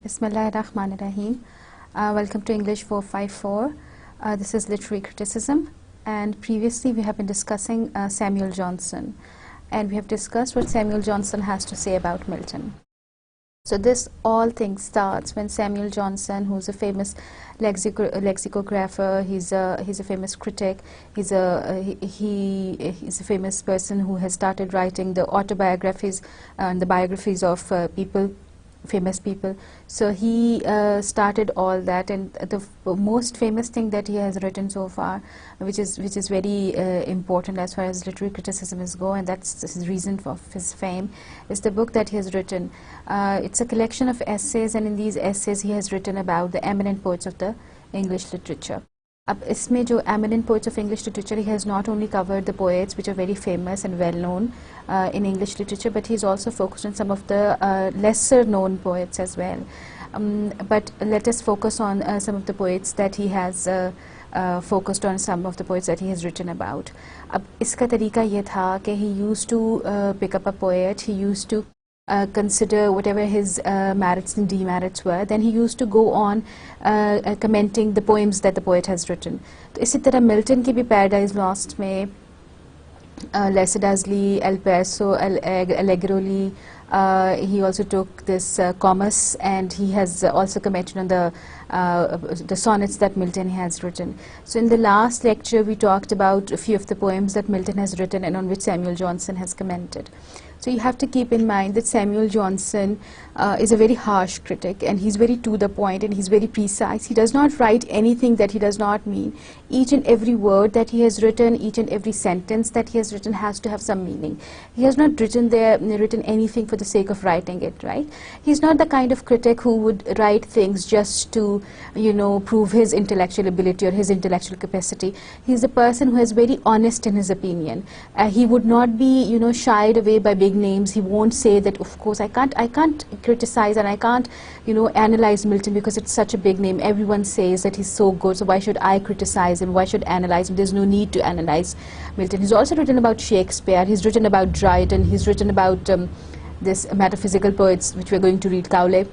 Bismillahirrahmanirrahim. Welcome to English 454. This is literary criticism, and previously we have been discussing Samuel Johnson, and we have discussed what Samuel Johnson has to say about Milton. So this all thing starts when Samuel Johnson, who's a famous lexicographer, he's a famous critic, he's a famous person who has started writing the autobiographies and the biographies of famous people. So he started all that, and the most famous thing that he has written so far, which is very important as far as literary criticism is go, and that's his reason for his fame, is the book that he has written. It's a collection of essays, and in these essays he has written about the eminent poets of the English literature. अब इसमें जो eminent poets of English literature, he has not only covered the poets which are very famous and well known in English literature, but he's also focused on some of the lesser known poets as well. But let us focus on some of the poets that he has focused on, some of the poets that he has written about. अब इसका तरीका ये था कि he used to pick up a poet, he used to consider whatever his merits and demerits were, then he used to go on commenting the poems that the poet has written. तो इसी तरह Milton की भी paradise lost में Lycidas-Lee, El Perso, Allegroli, he also took this Comus, and he has also commented on the sonnets that Milton has written. So in the last lecture we talked about a few of the poems that Milton has written and on which Samuel Johnson has commented. So you have to keep in mind that Samuel Johnson is a very harsh critic, and he's very to the point, and he's very precise. He does not write anything that he does not mean. Each and every word that he has written, each and every sentence that he has written has to have some meaning. He has not written anything for the sake of writing it, right? He's not the kind of critic who would write things just to, prove his intellectual ability or his intellectual capacity. He's a person who is very honest in his opinion. He would not be, shied away by big names. He won't say that, of course, I can't criticize and I can't, analyze Milton because it's such a big name. Everyone says that he's so good, so why should I criticize him? Why should I analyze him? There's no need to analyze Milton. He's also written about Shakespeare. He's written about Dryden. He's written about this metaphysical poets, which we're going to read, Cowley.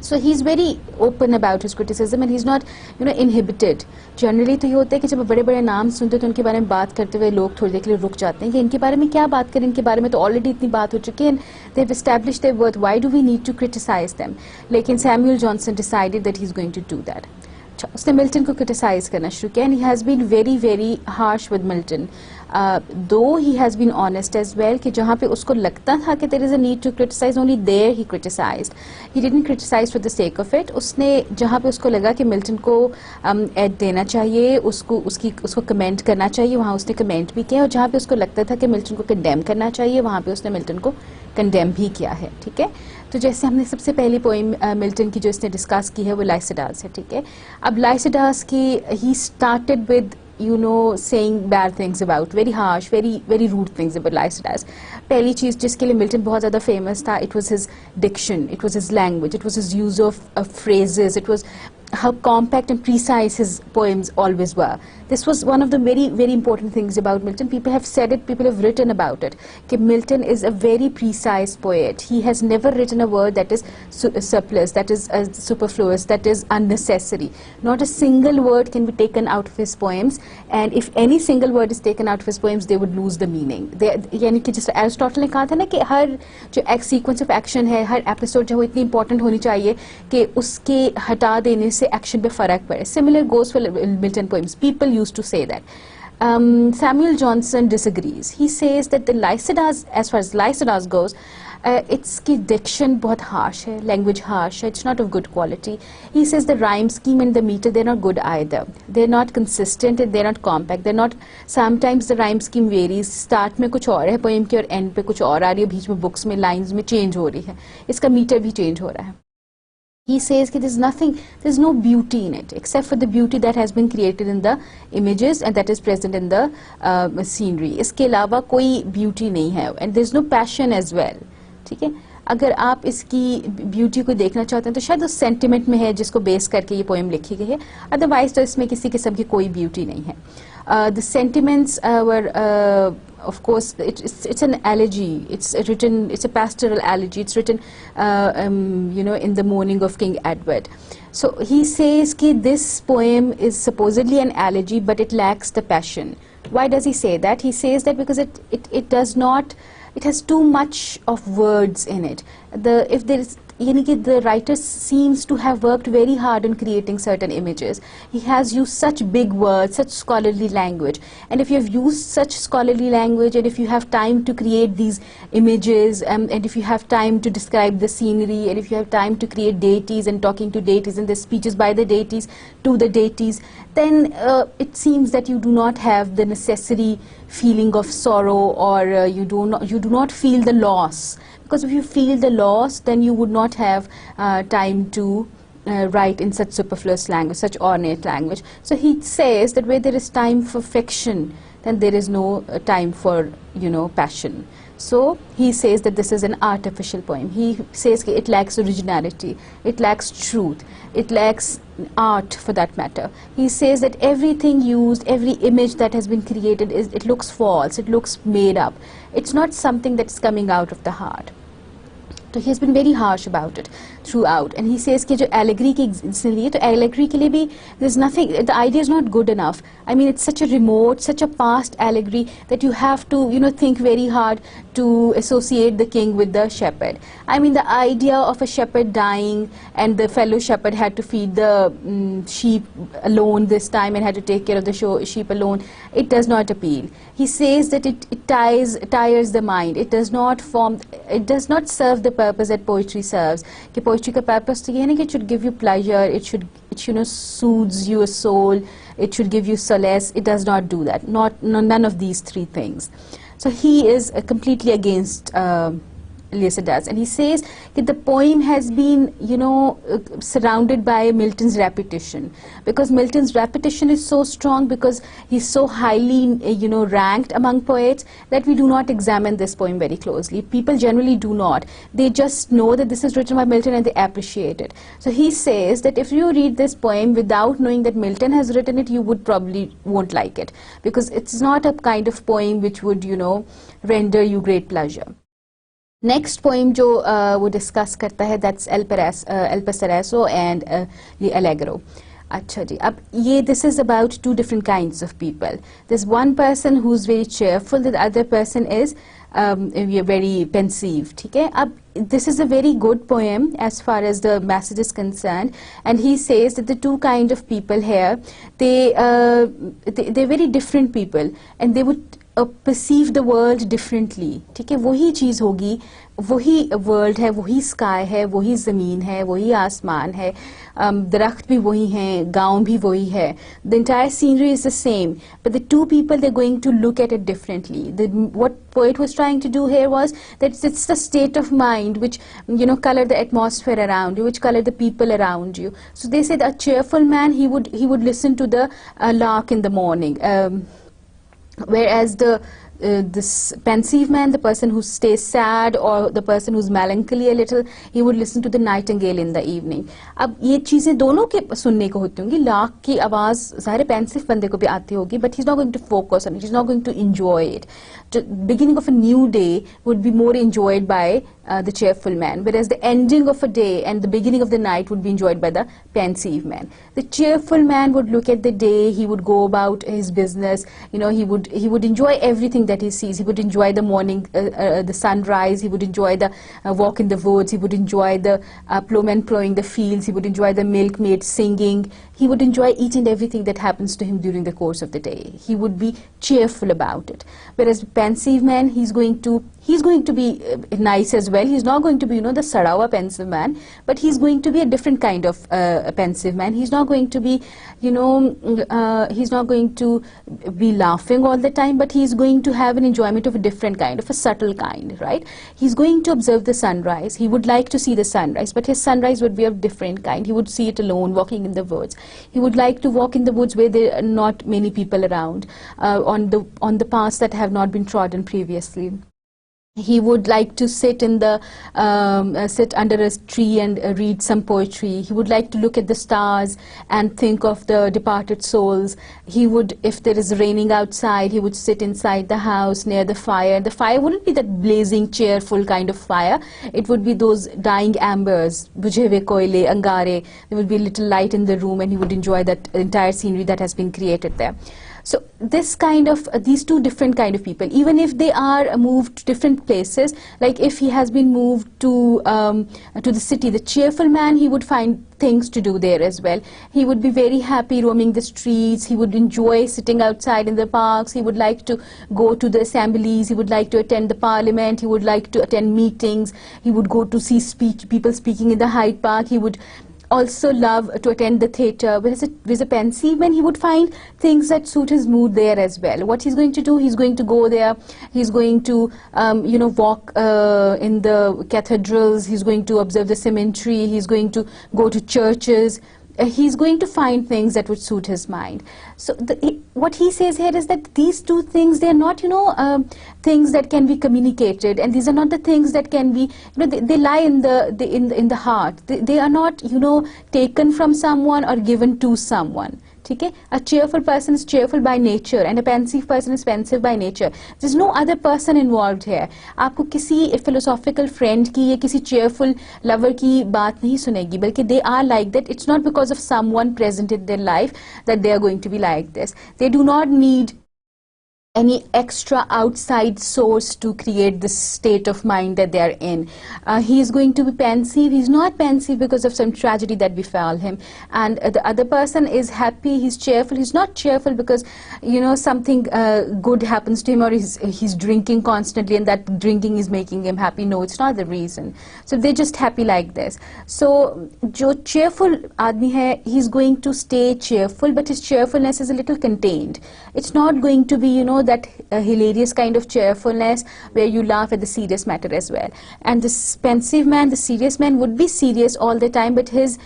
So he's very open about his criticism, and he's not, inhibited. Generally तो ये होता है कि जब बड़े-बड़े नाम सुनते तो उनके बारे में बात करते हुए लोग थोड़ी देर के लिए रुक जाते हैं कि इनके बारे में क्या बात करें, इनके बारे में तो ऑलरेडी इतनी बात हो चुकी है, they have established their worth, why do we need to criticize them? लेकिन Samuel Johnson decided that he's going to do that. उसने मिल्टन को क्रिटिसाइज करना शुरू किया, and he has been very very harsh with Milton. Though he has been honest as well, कि जहाँ पे उसको लगता था कि there is a need to criticize, only there he criticized. He didn't criticize for the sake of it. उसने जहाँ पे उसको लगा कि मिल्टन को एड देना चाहिए, उसको कमेंट करना चाहिए, वहाँ उसने कमेंट भी किया, और जहाँ पे उसको लगता था कि मिल्टन को कंडेम करना चाहिए, वहाँ पे उसने मिल्टन को कंडेम भी किया है. ठीक है, तो जैसे हमने सबसे पहली पोइम मिल्टन की जो इसने डिस्कस की है वो लाइसिडास है. ठीक है, अब लाइसिडास की he started with saying bad things about, very harsh, very rude things about Lycidas. पहली चीज़ जिसके लिए मिल्टन बहुत ज़्यादा famous था, it was his diction, it was his language, it was his use of phrases, it was how compact and precise his poems always were. This was one of the very very important things about Milton. People have said it, people have written about it, that Milton is a very precise poet. He has never written a word that is surplus, that is superfluous, that is unnecessary. Not a single word can be taken out of his poems, and if any single word is taken out of his poems, they would lose the meaning. यानी कि जैसे Aristotle ने कहा था ना कि हर जो sequence of action है, हर एपिसोड जो इतनी इंपॉर्टेंट होनी चाहिए कि उसके हटा देने से एक्शन पे फर्क पड़े. Similar goes for Milton poems. People used to say that. Samuel Johnson disagrees. He says that the Lycidas, as far as Lycidas goes, its diction बहुत harsh है, language harsh है, it's not of good quality. He says the rhyme scheme and the meter, they're not good either. They're not consistent and they're not compact. They're not. Sometimes the rhyme scheme varies. Start में कुछ और है poem के और end पे कुछ और आ रही है, बीच में books में lines में change हो रही है. इसका meter भी change हो रहा है. He says that there's no beauty in it, except for the beauty that has been created in the images and that is present in the scenery. इसके अलावा कोई beauty नहीं है, and there's no passion as well. ठीक है, अगर आप इसकी ब्यूटी को देखना चाहते हैं तो शायद उस सेंटिमेंट में है जिसको बेस करके ये पोएम लिखी गई है, अदरवाइज तो इसमें किसी किस्म की कोई ब्यूटी नहीं है. The sentiments were, of course, it's an elegy. It's a pastoral elegy. It's written, in the mourning of King Edward. So he says that this poem is supposedly an elegy, but it lacks the passion. Why does he say that? He says that because it does not, it has too much of words in it. If there is, the writer seems to have worked very hard on creating certain images. He has used such big words, such scholarly language. And if you have used such scholarly language, and if you have time to create these images, and if you have time to describe the scenery, and if you have time to create deities and talking to deities and the speeches by the deities to the deities, then it seems that you do not have the necessary feeling of sorrow, or you do not feel the loss. Because if you feel the loss, then you would not have time to write in such superfluous language, such ornate language. So he says that where there is time for fiction, then there is no time for, passion. So he says that this is an artificial poem. He says that it lacks originality, it lacks truth, it lacks art for that matter. He says that everything used, every image that has been created, it looks false, it looks made up. It's not something that's coming out of the heart. So he has been very harsh about it throughout, and he says कि जो allegory के इसने लिए, तो allegory के लिए भी there's nothing, the idea is not good enough. I mean, it's such a remote, such a past allegory that you have to think very hard to associate the king with the shepherd. I mean, the idea of a shepherd dying and the fellow shepherd had to feed the sheep alone this time and had to take care of the sheep alone, it does not appeal. He says that it tires the mind. It does not serve the purpose that poetry serves. कि poetry का purpose तो ये है ना कि it should give you pleasure, it soothes your soul, it should give you solace. It does not do that. None of these three things. So he is completely against Lycidas, and he says that the poem has been, surrounded by Milton's repetition, because Milton's repetition is so strong, because he's so highly, ranked among poets, that we do not examine this poem very closely. People generally do not. They just know that this is written by Milton and they appreciate it. So he says that if you read this poem without knowing that Milton has written it, you would probably won't like it, because it's not a kind of poem which would, render you great pleasure. Next poem जो वो discuss करता है, that's El Paserazo and the Allegro. अच्छा जी, अब ये this is about two different kinds of people. There's one person who's very cheerful, the other person is very pensive. ठीक है, अब this is a very good poem as far as the message is concerned, and he says that the two kind of people here, they're very different people, and they would perceive the world differently. ठीक है, वही चीज़ होगी, वही world है, वही sky है, वही ज़मीन है, वही आसमान है, दरख्त भी वही हैं, गाँव भी वही है. The entire scenery is the same, but the two people, they're going to look at it differently. What poet was trying to do here was that it's the state of mind which color the atmosphere around you, which color the people around you. So they said a cheerful man, he would listen to the lark in the morning. Whereas this pensive man, the person who stays sad, or the person who's melancholy a little, he would listen to the nightingale in the evening. अब ये चीज़ें दोनों के सुनने को होती होंगी. लाख की आवाज़ सारे pensive बंदे को भी आती होगी, but he's not going to focus on it, he's not going to enjoy it. The beginning of a new day would be more enjoyed by the cheerful man, whereas the ending of a day and the beginning of the night would be enjoyed by the pensive man. The cheerful man would look at the day, he would go about his business, he would enjoy everything that he sees. He would enjoy the morning, the sunrise, he would enjoy the walk in the woods, he would enjoy the ploughman plowing the fields, he would enjoy the milkmaid singing, he would enjoy each and everything that happens to him during the course of the day. He would be cheerful about it. Whereas pensive man, he's going to be nice as well. He's not going to be, the sadawa pensive man, but he's going to be a different kind of pensive man. He's not going to be, he's not going to be laughing all the time, but he's going to have an enjoyment of a different kind, of a subtle kind, right? He's going to observe the sunrise. He would like to see the sunrise, but his sunrise would be of different kind. He would see it alone, walking in the woods. He would like to walk in the woods where there are not many people around, on the paths that have not been trodden previously. He would like to sit sit under a tree and read some poetry. He would like to look at the stars and think of the departed souls. He would, if there is raining outside, he would sit inside the house near the fire. The fire wouldn't be that blazing, cheerful kind of fire. It would be those dying embers, bujhe hue koile, angare. There would be a little light in the room, and he would enjoy that entire scenery that has been created there. So this kind of, these two different kind of people, even if they are moved to different places, like if he has been moved to the city, the cheerful man, he would find things to do there as well. He would be very happy roaming the streets. He would enjoy sitting outside in the parks. He would like to go to the assemblies. He would like to attend the parliament. He would like to attend meetings. He would go to see people speaking in the Hyde Park. He would also love to attend the theatre. With a pensive man, he would find things that suit his mood there as well. What he's going to do, he's going to go there, he's going to walk in the cathedrals, he's going to observe the cemetery, he's going to go to churches. He's going to find things that would suit his mind. So what he says here is that these two things, they are not, things that can be communicated, and these are not the things that can be, they lie in the heart. They are not, taken from someone or given to someone. Okay? A cheerful person is cheerful by nature, and a pensive person is pensive by nature. There's no other person involved here. आपको किसी philosophical friend की या किसी cheerful lover की बात नहीं सुनेगी, बल्कि they are like that. It's not because of someone present in their life that they are going to be like this. They do not need any extra outside source to create this state of mind that they are in. He is going to be pensive. He's not pensive because of some tragedy that befell him. And the other person is happy, he's cheerful. He's not cheerful because, something good happens to him, or he's drinking constantly and that drinking is making him happy. No, it's not the reason. So they're just happy like this. So, jo cheerful aadmi hai, he's going to stay cheerful, but his cheerfulness is a little contained. It's not going to be, that hilarious kind of cheerfulness where you laugh at the serious matter as well. And this pensive man, the serious man, would be serious all the time, but his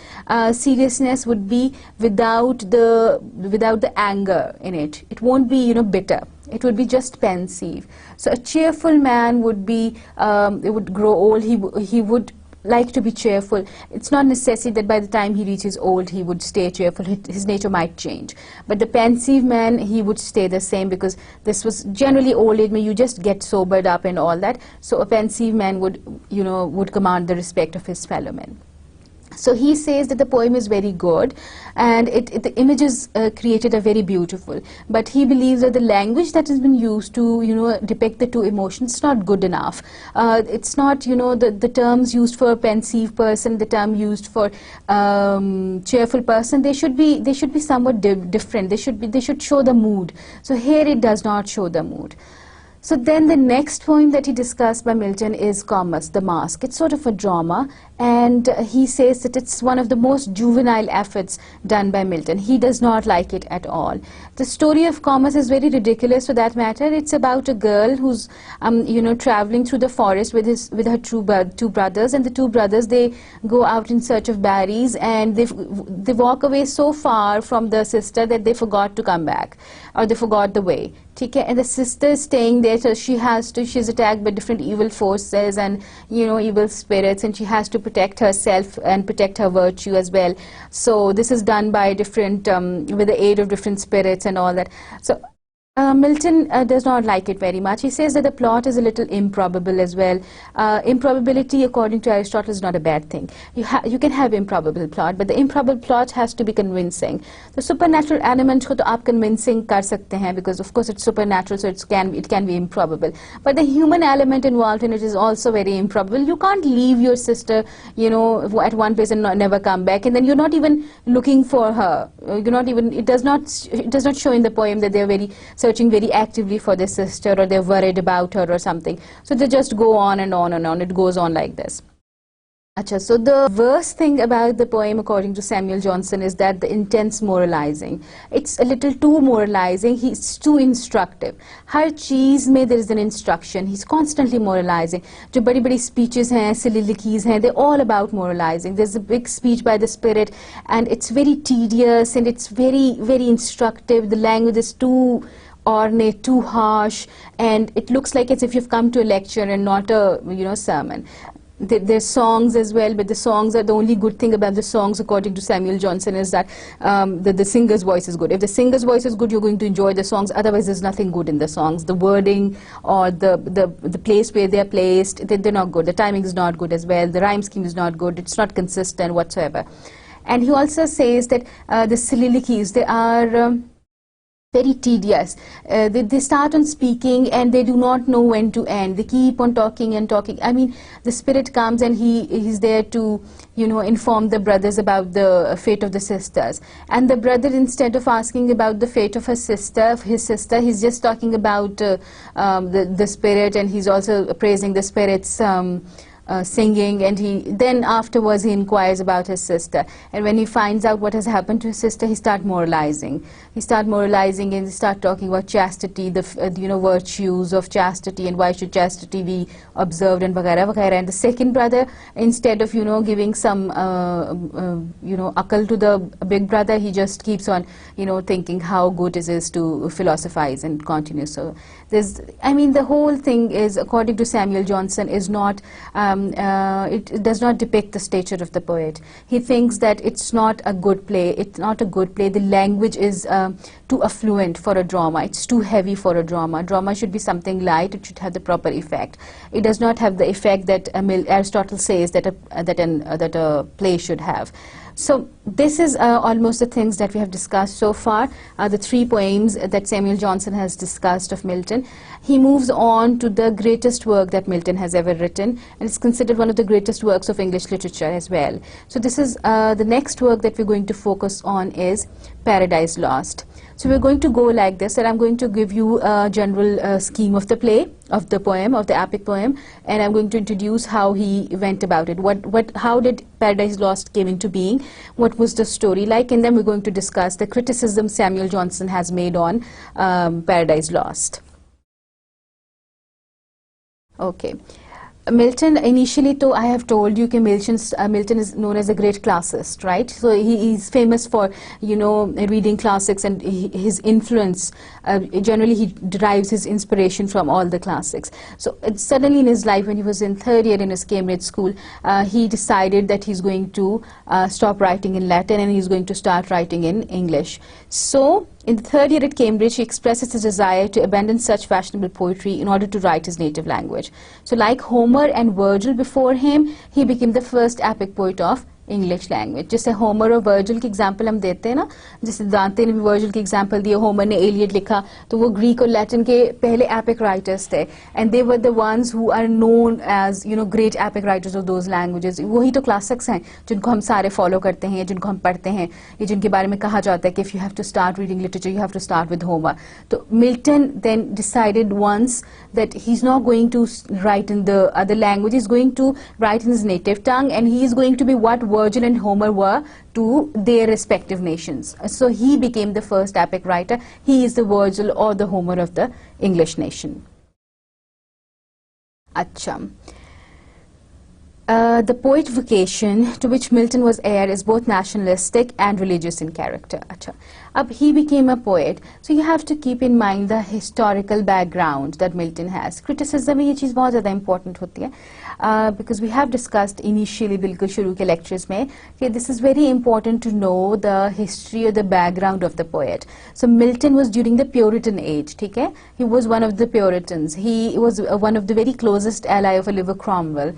seriousness would be without the anger in it. It won't be, bitter. It would be just pensive. So a cheerful man would be, it would grow old. He would like to be cheerful. It's not necessary that by the time he reaches old he would stay cheerful. His nature might change. But the pensive man, he would stay the same, because this was generally old age where you just get sobered up and all that. So a pensive man would, would command the respect of his fellow men. So he says that the poem is very good, and the images created are very beautiful. But he believes that the language that has been used to, depict the two emotions is not good enough. It's not, the terms used for a pensive person, the term used for cheerful person, they should be somewhat different. They should show the mood. So here it does not show the mood. So then the next poem that he discussed by Milton is Comus, The Mask. It's sort of a drama, and he says that it's one of the most juvenile efforts done by Milton. He does not like it at all. The story of Comus is very ridiculous for that matter. It's about a girl who's, traveling through the forest with her two brothers, and the two brothers, they go out in search of berries, and they walk away so far from the sister that they forgot to come back, or they forgot the way. And the sister is staying there, so she's attacked by different evil forces and, evil spirits, and she has to protect herself and protect her virtue as well. So this is done by different, with the aid of different spirits and all that. So Milton does not like it very much. He says that the plot is a little improbable as well. Improbability, according to Aristotle, is not a bad thing. You can have improbable plot, but the improbable plot has to be convincing. The supernatural element ko to aap convincing kar sakte hain, because of course it's supernatural, so it can be improbable. But the human element involved in it is also very improbable. You can't leave your sister, at one place and never come back, and then you're not even looking for her. You're not even. It does not show in the poem that they're searching very actively for their sister, or they're worried about her or something. So they just go on and on and on. It goes on like this. So the worst thing about the poem, according to Samuel Johnson, is that the intense moralizing. It's a little too moralizing. He's too instructive. Har cheez mein there is an instruction. He's constantly moralizing. Jo badi speeches hain, soliloquies hain, they're all about moralizing. There's a big speech by the spirit, and it's very tedious, and it's very, very instructive. The language is too ornate, too harsh, and it looks like as if you've come to a lecture and not a sermon. There's songs as well, but the songs are the only good thing about the songs, according to Samuel Johnson, is that the singer's voice is good. If the singer's voice is good, you're going to enjoy the songs. Otherwise, there's nothing good in the songs. The wording or the place where they're placed, they're not good. The timing is not good as well. The rhyme scheme is not good. It's not consistent whatsoever. And he also says that the soliloquies, they are very tedious. They start on speaking and they do not know when to end. They keep on talking and talking. I mean, the spirit comes and he's there to, inform the brothers about the fate of the sisters. And the brother, instead of asking about the fate of his sister, he's just talking about the spirit, and he's also praising the spirit's singing, and then afterwards he inquires about his sister, and when he finds out what has happened to his sister, he starts moralizing and he starts talking about chastity, the virtues of chastity, and why should chastity be observed, and vagaira vagaira. And the second brother, instead of giving some akal to the big brother, he just keeps on thinking how good it is to philosophize and continue. So the whole thing is, according to Samuel Johnson, is not it does not depict the stature of the poet. He thinks that it's not a good play. It's not a good play. The language is too affluent for a drama. It's too heavy for a drama. Drama should be something light. It should have the proper effect. It does not have the effect that Aristotle says that a play should have. So this is almost the things that we have discussed so far, the 3 poems that Samuel Johnson has discussed of Milton. He moves on to the greatest work that Milton has ever written, and it's considered one of the greatest works of English literature as well. So this is the next work that we're going to focus on is Paradise Lost. So we're going to go like this, and I'm going to give you a general scheme of the play, of the poem, of the epic poem, and I'm going to introduce how he went about it. How did Paradise Lost came into being? What was the story like? And then we're going to discuss the criticism Samuel Johnson has made on Paradise Lost. Okay. Milton, initially, though, I have told you that Milton is known as a great classicist, right? So he is famous for, reading classics, and his influence, generally he derives his inspiration from all the classics. So suddenly in his life, when he was in 3rd year in his Cambridge school, he decided that he's going to stop writing in Latin and he's going to start writing in English. So in the 3rd year at Cambridge, he expresses his desire to abandon such fashionable poetry in order to write his native language. So like Homer and Virgil before him, he became the first epic poet of English language. जैसे Homer और Virgil के example हम देते हैं ना, जैसे दांते ने भी वर्जिल के एग्जाम्पल दिए, होमर ने एलियड लिखा, तो वो ग्रीक और लैटिन के पहले एपिक राइटर्स थे, and they were the ones who are known as great epic writers of those languages. वही तो क्लासिक्स हैं जिनको हम सारे फॉलो करते हैं, जिनको हम पढ़ते हैं, ये जिनके बारे में कहा जाता है कि if you have to start reading literature you have to start with Homer. तो Milton then decided once that he's not going to write in the other language, he's going to write in his native tongue, and he is going to be what Virgil and Homer were to their respective nations. So he became the first epic writer. He is the Virgil or the Homer of the English nation. Acha. The poet vocation to which Milton was heir is both nationalistic and religious in character. Acha. He became a poet, so you have to keep in mind the historical background that Milton has. Criticism में ये चीज़ बहुत ज़्यादा important होती है, because we have discussed initially बिल्कुल शुरू के lectures में कि this is very important to know the history or the background of the poet. So Milton was during the Puritan age, ठीक है? He was one of the Puritans. He was one of the very closest ally of Oliver Cromwell.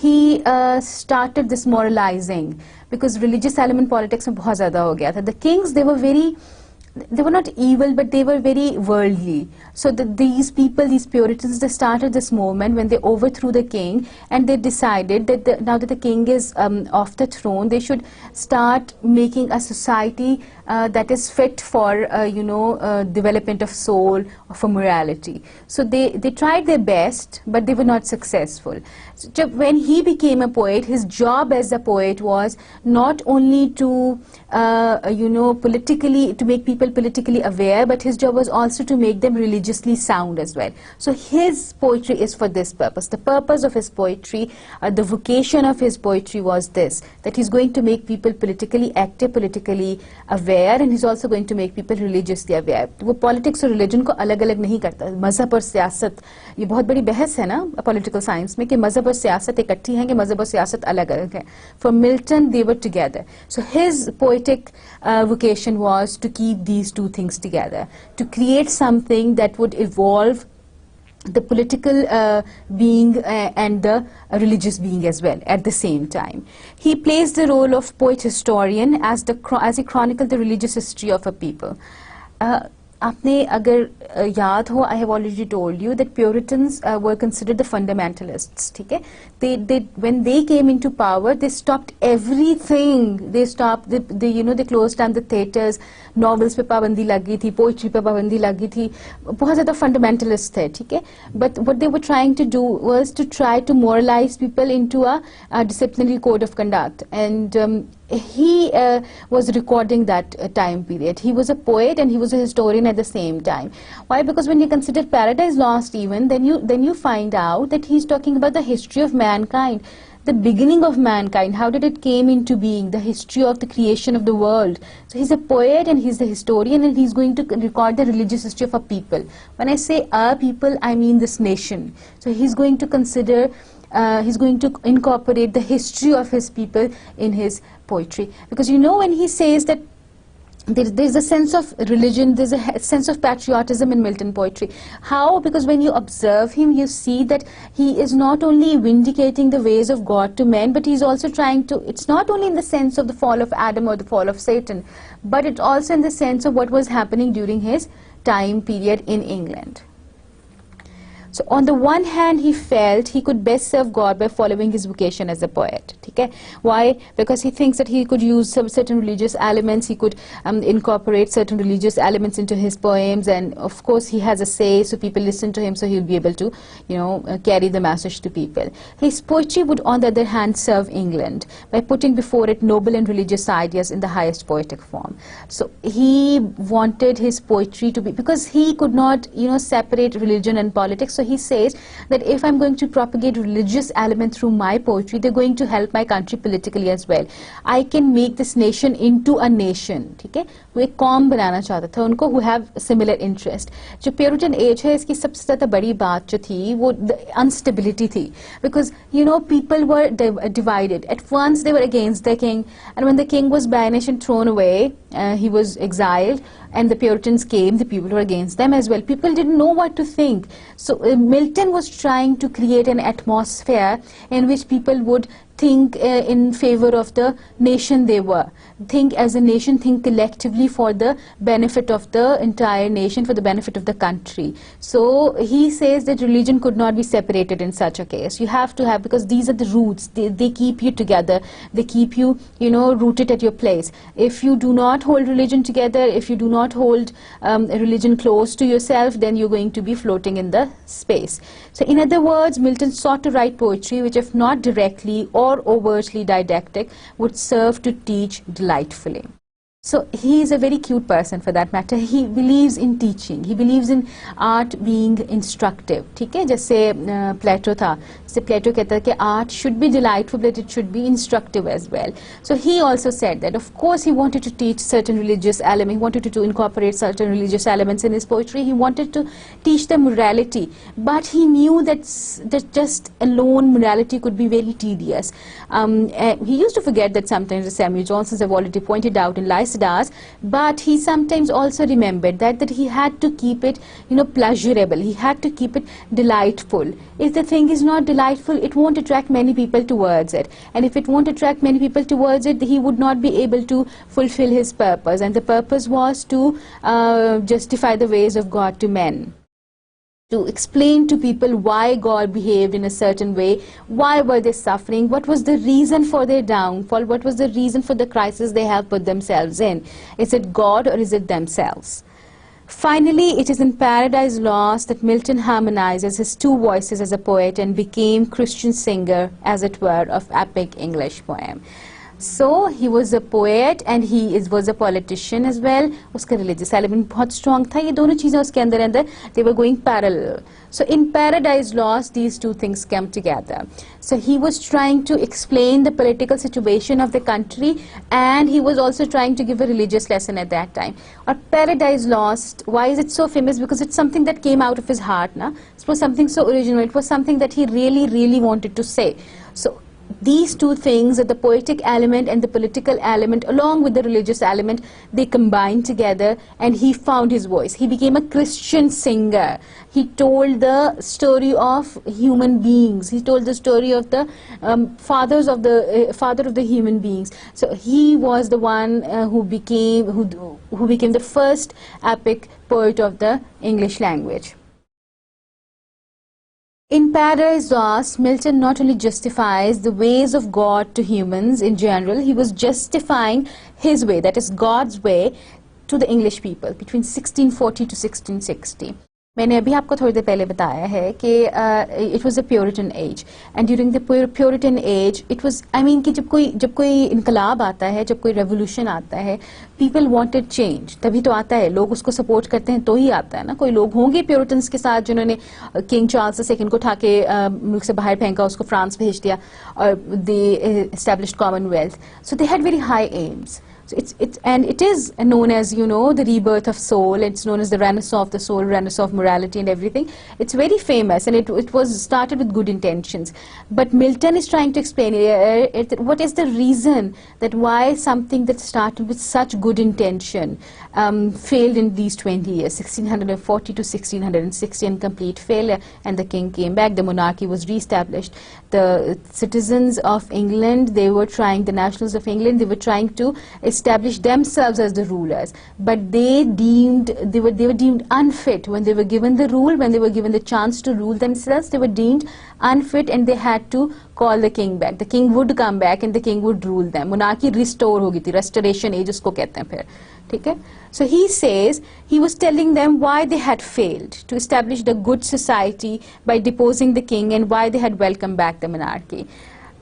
He started this moralizing because religious element politics में बहुत ज़्यादा हो गया था. The kings, they were not evil, but they were very worldly. So these people, these Puritans, they started this movement when they overthrew the king, and they decided that now that the king is off the throne, they should start making a society that is fit for development of soul, for morality. So they tried their best, but they were not successful. So when he became a poet, his job as a poet was not only to politically to make people people politically aware, but his job was also to make them religiously sound as well. So his poetry is for this purpose. The purpose of his poetry, the vocation of his poetry was this, that he's going to make people politically active, politically aware, and he's also going to make people religiously aware. वो politics और religion को अलग अलग नहीं करता. मजहब और सियासत, ये बहुत बड़ी बहस है ना political science में, कि मजहब और सियासत इकट्ठी हैं कि मजहब और सियासत अलग अलग है. For Milton, they were together. So his poetic vocation was to keep these two things together, to create something that would evolve the political being and the religious being as well at the same time. He plays the role of poet historian as he chronicled the religious history of a people. आपने अगर याद हो, I have already told you that Puritans were considered the fundamentalists. ठीक है? When they came into power, they stopped everything. They stopped, they closed down the theatres. Novels पे पाबंदी लगी थी, poetry पे पाबंदी लगी थी. बहुत ज़्यादा fundamentalist थे, ठीक है? But what they were trying to do was to try to moralize people into a disciplinary code of conduct. And he was recording that time period. He was a poet and he was a historian at the same time. Why? Because when you consider Paradise Lost even, then you find out that he's talking about the history of mankind, the beginning of mankind, how did it came into being, the history of the creation of the world. So he's a poet and he's the historian, and he's going to record the religious history of a people. When I say a people, I mean this nation. So he's going to consider, he's going to incorporate the history of his people in his poetry. Because when he says that there's a sense of religion, there's a sense of patriotism in Milton poetry. How? Because when you observe him, you see that he is not only vindicating the ways of God to men, but he's also trying to, it's not only in the sense of the fall of Adam or the fall of Satan, but it's also in the sense of what was happening during his time period in England. So on the one hand, he felt he could best serve God by following his vocation as a poet. Okay? Why? Because he thinks that he could use some certain religious elements, he could incorporate certain religious elements into his poems, and of course he has a say, so people listen to him, so he'll be able to, carry the message to people. His poetry would, on the other hand, serve England by putting before it noble and religious ideas in the highest poetic form. So he wanted his poetry to be, because he could not, separate religion and politics, so he says that if I'm going to propagate religious element through my poetry, they're going to help my country politically as well. I can make this nation into a nation. ठीक है? वो एक कौम बनाना चाहता था उनको, who have similar interest. जो Puritan age है, इसकी सबसे ज़्यादा बड़ी बात जो थी वो instability थी, because people were divided. At once they were against the king, and when the king was banished and thrown away, he was exiled, and the Puritans came, the people were against them as well. People didn't know what to think. So Milton was trying to create an atmosphere in which people would think in favor of the nation they were. Think as a nation, think collectively for the benefit of the entire nation, for the benefit of the country. So he says that religion could not be separated in such a case. You have to have, because these are the roots, they keep you together, they keep you, rooted at your place. If you do not hold religion together, if you do not hold religion close to yourself, then you're going to be floating in the space. So in other words, Milton sought to write poetry which, if not directly or overtly didactic, would serve to teach delightfully. So he is a very cute person for that matter. He believes in teaching. He believes in art being instructive. ठीक है? जैसे Plato था, जैसे Plato कहता है कि art should be delightful, but it should be instructive as well. So he also said that, of course, he wanted to teach certain religious elements. He wanted to incorporate certain religious elements in his poetry. He wanted to teach them morality, but he knew that just alone morality could be very tedious. He used to forget that sometimes, as Samuel Johnson have already pointed out in Lycidas, but he sometimes also remembered that he had to keep it, pleasurable. He had to keep it delightful. If the thing is not delightful, it won't attract many people towards it. And if it won't attract many people towards it, he would not be able to fulfill his purpose. And the purpose was to justify the ways of God to men, to explain to people why God behaved in a certain way, why were they suffering, what was the reason for their downfall, what was the reason for the crisis they have put themselves in. Is it God or is it themselves? Finally, it is in Paradise Lost that Milton harmonizes his two voices as a poet and became Christian singer, as it were, of epic English poem. So he was a poet and was a politician as well. उसका religious element बहुत strong था. ये दोनों चीजें उसके अंदर they were going parallel. So in Paradise Lost, these two things came together. So he was trying to explain the political situation of the country, and he was also trying to give a religious lesson at that time. Or Paradise Lost, why is it so famous? Because it's something that came out of his heart. Na? It was something so original. It was something that he really, really wanted to say. So these two things, the poetic element and the political element, along with the religious element, they combined together, and he found his voice. He became a Christian singer. He told the story of human beings. He told the story of the father of the human beings. So he was the one who became the first epic poet of the English language. In Paradise Lost, Milton not only justifies the ways of God to humans in general, he was justifying his way, that is God's way, to the English people between 1640 to 1660. मैंने अभी आपको थोड़ी देर पहले बताया है कि it was a Puritan age, and during the Puritan age it was, I mean कि जब कोई इनकलाब आता है, जब कोई revolution आता है, people wanted change, तभी तो आता है, लोग उसको support करते हैं तो ही आता है ना. कोई लोग होंगे Puritans के साथ जिन्होंने King Charles II को उठा के मुल्क से बाहर फेंका, उसको फ्रांस भेज दिया, और they established Commonwealth. So they had very high aims. So it is known as, you know, the rebirth of soul. It's known as the renaissance of the soul, renaissance of morality and everything. It's very famous, and it was started with good intentions. But Milton is trying to explain what is the reason that why something that started with such good intention failed in these 20 years, 1640 to 1660, in complete failure, and the king came back, the monarchy was re-established. The citizens of England, the nationals of England, they were trying to establish themselves as the rulers, but they were deemed unfit when they were given the rule, when they were given the chance to rule themselves. They were deemed unfit, and they had to call the king back. The king would come back and the king would rule them. Monarchy restore होगी थी, restoration age उसको कहते हैं फिर, ठीक है. So he says he was telling them why they had failed to establish the good society by deposing the king, and why they had welcomed back the monarchy.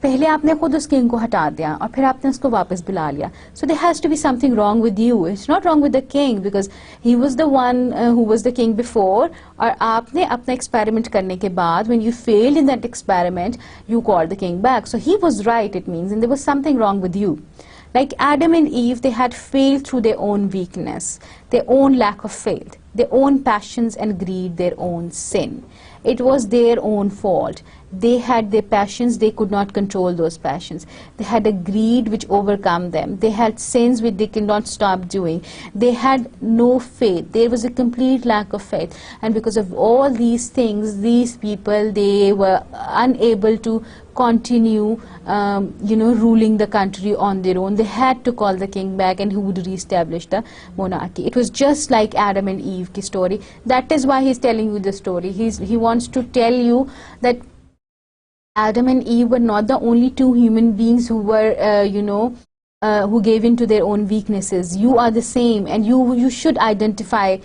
पहले आपने खुद उस किंग को हटा दिया और फिर आपने उसको वापस बुला लिया. So there has to be something wrong with you. It's not wrong with the king, because he was the one who was the king before. और आपने अपना experiment करने के बाद, when you failed in that experiment, you called the king back. So he was right, it means, and there was something wrong with you. Like Adam and Eve, they had failed through their own weakness, their own lack of faith, their own passions and greed, their own sin. It was their own fault. They had their passions, they could not control those passions. They had a greed which overcome them. They had sins which they could not stop doing. They had no faith. There was a complete lack of faith. And because of all these things, these people, they were unable to continue, ruling the country on their own. They had to call the king back, and who would reestablish the monarchy. It was just like Adam and Eve ki story. That is why he's telling you the story. He wants to tell you that Adam and Eve were not the only two human beings who were, who gave in to their own weaknesses. You are the same, and you should identify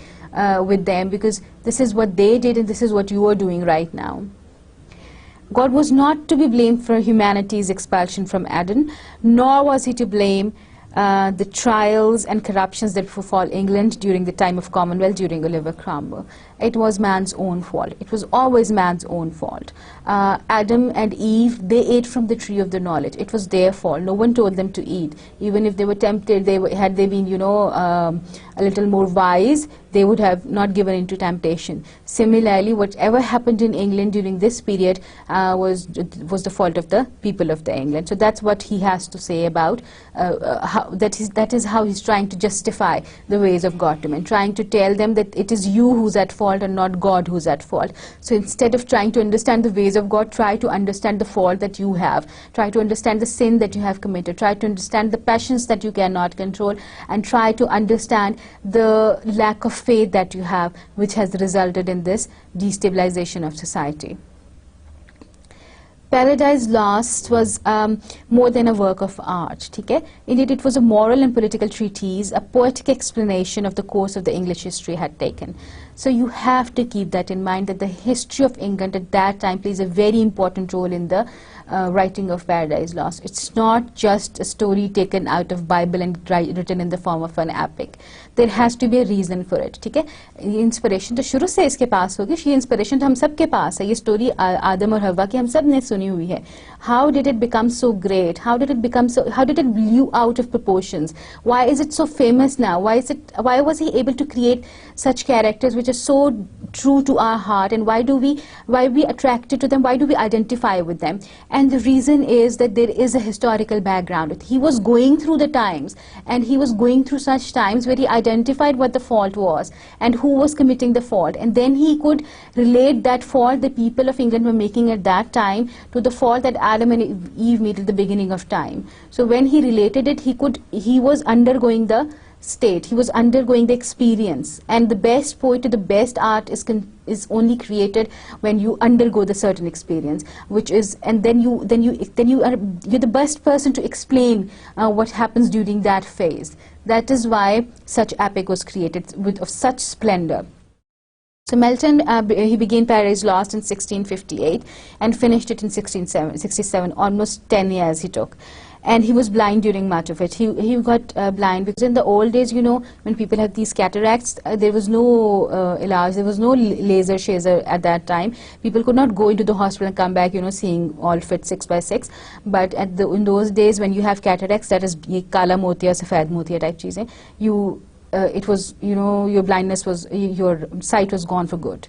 with them, because this is what they did and this is what you are doing right now. God was not to be blamed for humanity's expulsion from Eden, nor was he to blame the trials and corruptions that befall England during the time of Commonwealth, during Oliver Cromwell. It was man's own fault. It was always man's own fault. Adam and Eve, they ate from the tree of the knowledge. It was their fault. No one told them to eat. Even if they were tempted, had they been, a little more wise, they would have not given in to temptation. Similarly, whatever happened in England during this period was the fault of the people of the England. So that's what he has to say about that is how he's trying to justify the ways of God to men, trying to tell them that it is you who's at fault and not God who's at fault. So instead of trying to understand the ways of God, try to understand the fault that you have. Try to understand the sin that you have committed. Try to understand the passions that you cannot control, and try to understand the lack of faith that you have, which has resulted in this destabilization of society. Paradise Lost was more than a work of art. Okay? Indeed, it was a moral and political treatise, a poetic explanation of the course of the English history had taken. So you have to keep that in mind, that the history of England at that time plays a very important role in the writing of Paradise Lost. It's not just a story taken out of Bible and written in the form of an epic. There has to be a reason for it. ठीक है, inspiration तो शुरू से इसके पास होगी, ये inspiration तो हम सब के पास है, ये स्टोरी आदम और हवा की हम सब ने सुनी हुई है. How did it become so great? How did it blew out of proportions? Why is it so famous now? Why was he able to create such characters which are so true to our heart, and why are we attracted to them? Why do we identify with them? And the reason is that there is a historical background. He was going through the times, and he was going through such times where he identified what the fault was and who was committing the fault, and then he could relate that fault the people of England were making at that time to the fault that Adam and Eve made at the beginning of time. So when he related it, he was undergoing the state, he was undergoing the experience, and the best poetry, the best art is only created when you undergo the certain experience, which is, and then you're the best person to explain what happens during that phase. That is why such epic was created of such splendor. So Milton, he began Paradise Lost in 1658 and finished it in 1667. Almost 10 years he took. And he was blind during much of it. He got blind because in the old days, you know, when people had these cataracts, there was no ilaj, there was no laser shazer at that time. People could not go into the hospital and come back, you know, seeing all fit 6 by 6. But in those days, when you have cataracts, that is ye kala motiya, safed motiya type cheezein, it was, you know, your blindness was, your sight was gone for good.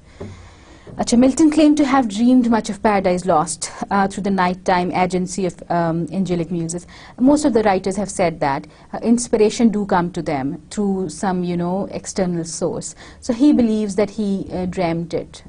Milton claimed to have dreamed much of Paradise Lost through the nighttime agency of angelic muses. Most of the writers have said that inspiration do come to them through some, you know, external source. So he believes that he dreamt it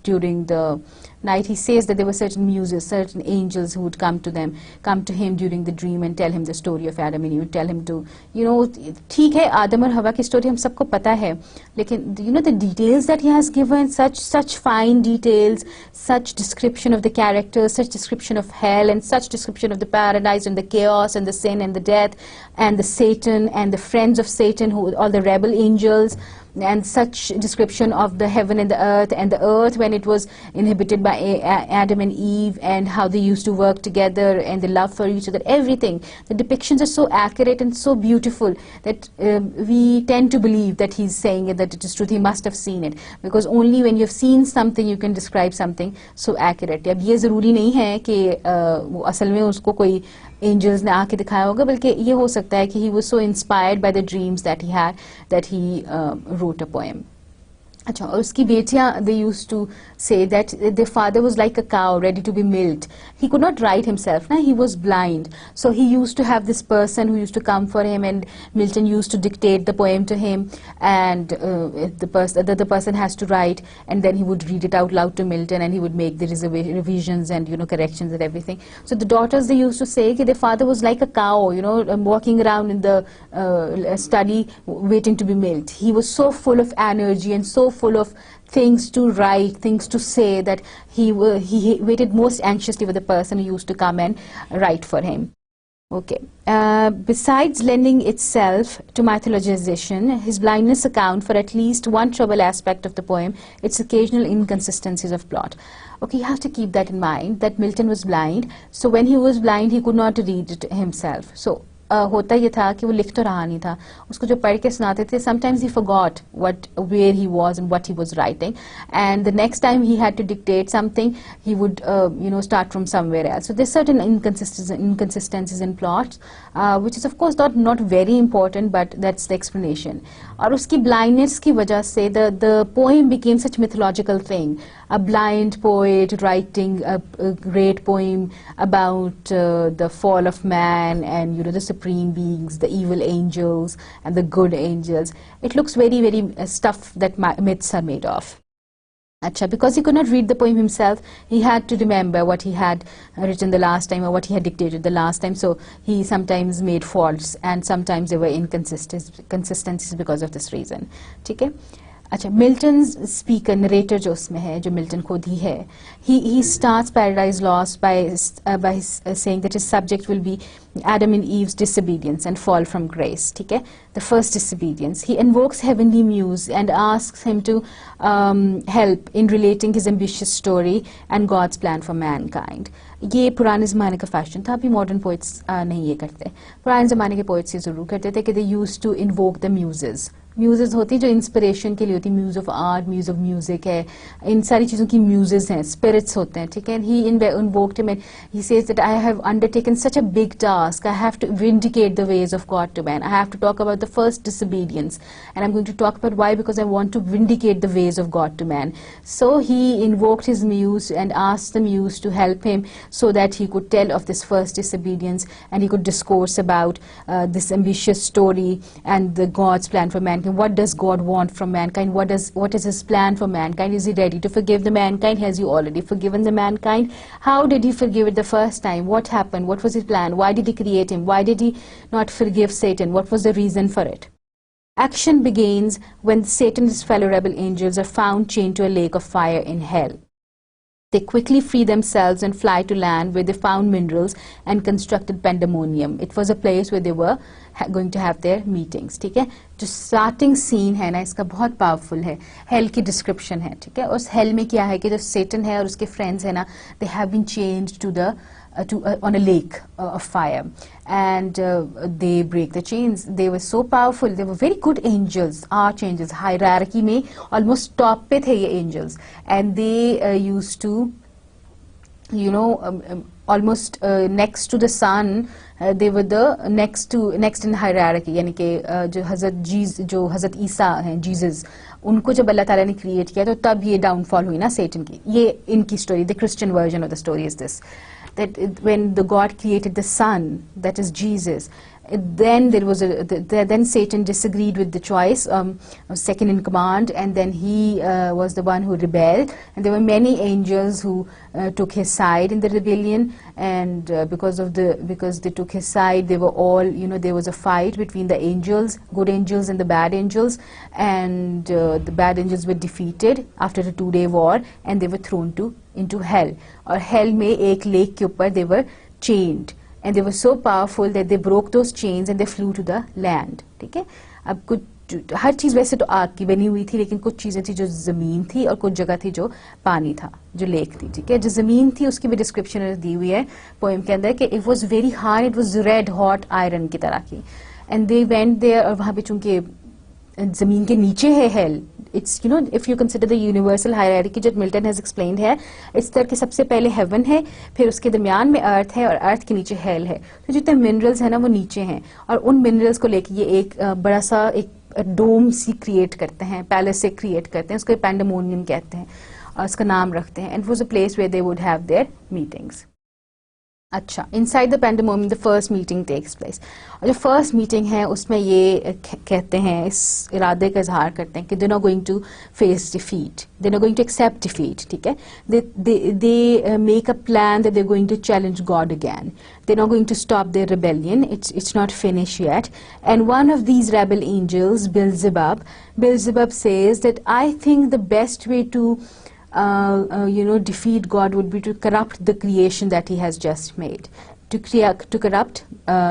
during the night. He says that there were certain muses, certain angels who would come to him during the dream and tell him the story of Adam and Eve, tell him to, you know, ठीक है, आदम और हवा की story हम सबको पता है, लेकिन you know the details that he has given, such fine details, such description of the characters, such description of hell, and such description of the paradise and the chaos and the sin and the death and the Satan and the friends of Satan, who all the rebel angels, and such description of the heaven and the earth when it was inhabited by Adam and Eve, and how they used to work together and the love for each other, everything. The depictions are so accurate and so beautiful that we tend to believe that he's saying it, that it is truth. He must have seen it, because only when you've seen something you can describe something so accurately. अब ये ज़रूरी नहीं है कि वो असल में उसको कोई angels ने आके दिखाया होगा, बल्कि ये हो सकता है कि he was so inspired by the dreams that he had that he wrote a poem. अच्छा, और उसकी बेटियां, they used to say that their father was like a cow ready to be milked. He could not write himself, na? He was blind. So he used to have this person who used to come for him, and Milton used to dictate the poem to him, and the person has to write, and then he would read it out loud to Milton, and he would make the revisions and, you know, corrections and everything. So the daughters, they used to say that their father was like a cow, you know, walking around in the study waiting to be milked. He was so full of energy and so full of things to write, things to say, that he waited most anxiously for the person who used to come and write for him. Okay. Besides lending itself to mythologization, his blindness account for at least one trouble aspect of the poem, its occasional inconsistencies of plot. Okay, you have to keep that in mind, that Milton was blind. So when he was blind, he could not read it himself. So होता ये था कि वो लिख तो रहा नहीं था, उसको जो पढ़ के सुनाते थे, sometimes he forgot where he was and what he was writing, and the next time he had to dictate something, he would you know, start from somewhere else. So there's certain inconsistencies in plots, which is of course not very important, but that's the explanation. और उसकी blindness की वजह से the poem became such mythological thing. A blind poet writing a great poem about the fall of man, and, you know, the supreme beings, the evil angels and the good angels. It looks very, very stuff that myths are made of. Achha, because he could not read the poem himself, he had to remember what he had written the last time or what he had dictated the last time. So he sometimes made faults, and sometimes there were inconsistencies because of this reason. Okay? अच्छा, Milton's speaker, narrator जो उसमें है, जो Milton खुद ही है, he starts Paradise Lost by saying that his subject will be Adam and Eve's disobedience and fall from grace. ठीक है? The first disobedience. He invokes heavenly muse and asks him to help in relating his ambitious story and God's plan for mankind. ये पुराने ज़माने का fashion था, अभी modern poets नहीं ये करते. पुराने ज़माने के पोइट्स ये ज़रूर करते थे कि they use to invoke the muses. Muses होती जो इंस्पिरेशन के लिए होती, muse of art, muse of music है, इन सारी चीज़ों की म्यूजेस हैं, स्पिरिट्स होते हैं, ठीक है. He invoked him, he says that I have undertaken such a big task, I have to vindicate the ways of God to man, I have to talk about the first disobedience, and I'm going to talk about why, because I want to vindicate the ways of God to man. So he invoked his muse and asked the muse to help him so that he could tell of this first disobedience, and he could discourse about this ambitious story and the God's plan for mankind. What does God want from mankind? What is his plan for mankind? Is he ready to forgive the mankind? Has he already forgiven the mankind? How did he forgive it the first time? What happened? What was his plan? Why did he create him? Why did he not forgive Satan? What was the reason for it? Action begins when Satan and his fellow rebel angels are found chained to a lake of fire in hell. They quickly free themselves and fly to land, where they found minerals and constructed pandemonium. It was a place where they were going to have their meetings. ठीक है, जो starting scene है ना इसका बहुत powerful है, hell की description है. ठीक है, उस hell में क्या है कि जो Satan है और उसके friends है ना, they have been changed to the on a lake of fire, and they break the chains. They were so powerful, they were very good angels, archangels, hierarchy में almost top पे थे ये angels, and they used to, you know, almost next to the sun. They were the next in hierarchy, यानी कि जो हज़रत ईसा हैं, Jesus, उनको जब अल्लाह ताला ने क्रिएट किया तो तब ये डाउनफॉल हुई ना सेटन की. ये इनकी story, the Christian version of the story is this, that when the God created the Son, that is Jesus, then there was then Satan disagreed with the choice, second in command, and then he was the one who rebelled, and there were many angels who took his side in the rebellion, and because they took his side, they were all, you know, there was a fight between the angels, good angels and the bad angels, and the bad angels were defeated after a 2-day war, and they were thrown into hell. और hell में एक lake के ऊपर they were chained, and they were so powerful that they broke those chains and they flew to the land. ठीक है, अब कुछ हर चीज़ वैसे तो आग की बनी हुई थी, लेकिन कुछ चीज़ें थी जो ज़मीन थी और कुछ जगह थी जो पानी था, जो लेक थी. ठीक है, जो ज़मीन थी उसकी भी डिस्क्रिप्शन दी हुई है पोएम के अंदर कि it was very hard, it was red hot iron की तरह की, एंड दे वेंट देयर, और वहाँ पे चूंकि ज़मीन के नीचे है hello, it's, you know, if you consider the universal hierarchy जो मिल्टन has explained है, इस तरह के सबसे पहले heaven है, फिर उसके दरमियान में अर्थ है और अर्थ के नीचे hell है. तो जितने मिनरल्स हैं ना वो नीचे हैं, और उन मिनरल्स को लेके ये एक बड़ा सा एक डोम सी क्रिएट करते हैं, पैलेस से क्रिएट करते हैं, उसको पैंडेमोनियम कहते हैं और उसका नाम रखते हैं, and it was a place where they would have their meetings. अच्छा, inside the pandemonium the first meeting takes place, और जो फर्स्ट मीटिंग है उसमें ये कहते हैं, इस इरादे का इजहार करते हैं कि they not going to face defeat, they not going to accept defeat. ठीक है, they make a plan that they going to challenge God again, they're not going to stop their rebellion, it's not finished yet. And one of these rebel angels, Beelzebub says that I think the best way to you know, defeat God would be to corrupt the creation that he has just made, to corrupt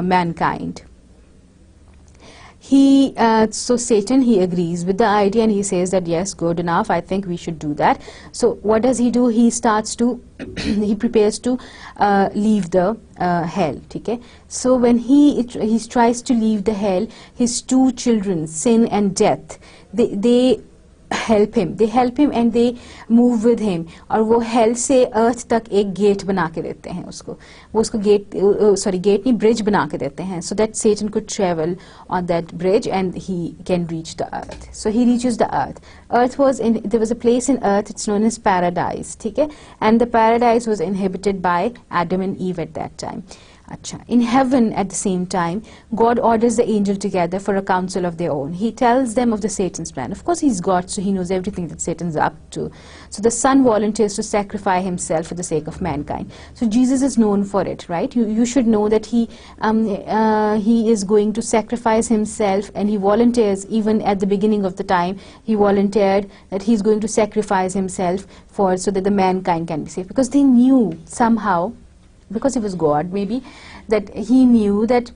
mankind. So Satan, he agrees with the idea, and he says that yes, good enough, I think we should do that. So what does he do? He starts to he prepares to leave the hell. Okay? So when he tries to leave the hell, his two children, sin and death, they help him and they move with him, और वो hell से earth तक एक gate बना के देते हैं उसको, वो उसको gate नहीं, bridge बना के देते हैं, so that Satan could travel on that bridge and he can reach the earth. So he reaches the earth. There was a place in earth, it's known as paradise. ठीक है, and the paradise was inhabited by Adam and Eve at that time. In heaven, at the same time, God orders the angel together for a council of their own. He tells them of the Satan's plan. Of course, he's God, so he knows everything that Satan's up to. So the Son volunteers to sacrifice himself for the sake of mankind. So Jesus is known for it, right? You should know that he is going to sacrifice himself, and he volunteers, even at the beginning of the time, he volunteered that he's going to sacrifice himself so that the mankind can be saved. Because they knew somehow, because he was God maybe, that he knew that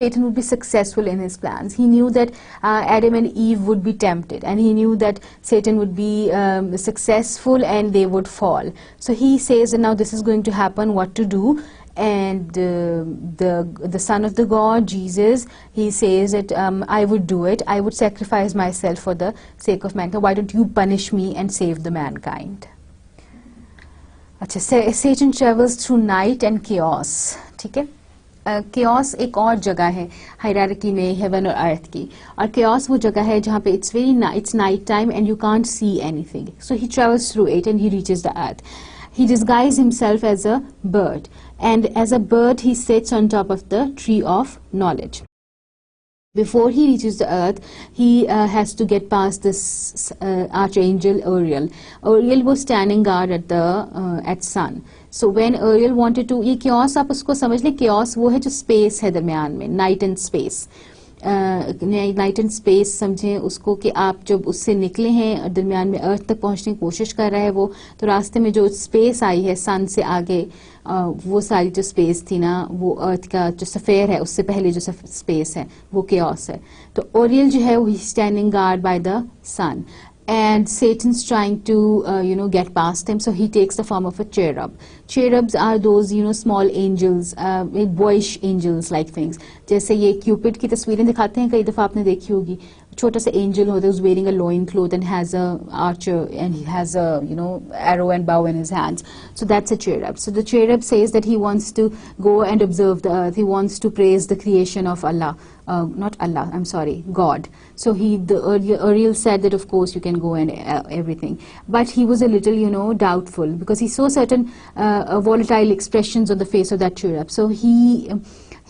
Satan would be successful in his plans. He knew that Adam and Eve would be tempted, and he knew that Satan would be successful and they would fall. So he says that now this is going to happen, what to do. And the son of the God, Jesus, he says that I would do it. I would sacrifice myself for the sake of mankind. Why don't you punish me and save the mankind? अच्छा, Satan travels through night and chaos. ठीक है? Chaos एक और जगह है hierarchy में haven और अर्थ की, और chaos वो जगह है जहाँ पे it's night time and you can't see anything. So he travels through it and he reaches the earth. He disguises himself as a bird, and as a bird he sits on top of the tree of knowledge. Before he reaches the earth, he has to get past this archangel Uriel. Uriel was standing guard at sun. So when Uriel wanted to, ये chaos आप उसको समझ लें, chaos वो है जो space है दरमियान में, night and space. Night and space समझें उसको कि आप जब उससे निकले हैं और दरमियान में अर्थ तक पहुंचने की कोशिश कर रहा है वो, तो रास्ते में जो स्पेस आई है सन से आगे, वो सारी जो स्पेस थी ना, वो अर्थ का जो सफ़ेयर है उससे पहले जो स्पेस है वो केओस है. तो ओरियल जो है वो standing guard by the sun, and Satan's trying to get past him, so he takes the form of a cherub. Cherubs are those small angels, boyish angels like things. जैसे ये Cupid की तस्वीरें दिखाते हैं, कई दफ़ा आपने देखी होगी, छोटा सा एंजल होता है, who's wearing a loin cloth and has a archer and he has a arrow and bow in his hands. So that's a cherub. So the cherub says that he wants to go and observe the earth. He wants to praise the creation of Allah. Not Allah, I'm sorry, God. So Uriel said that of course you can go and everything. But he was a little, doubtful, because he saw certain volatile expressions on the face of that cherub. So he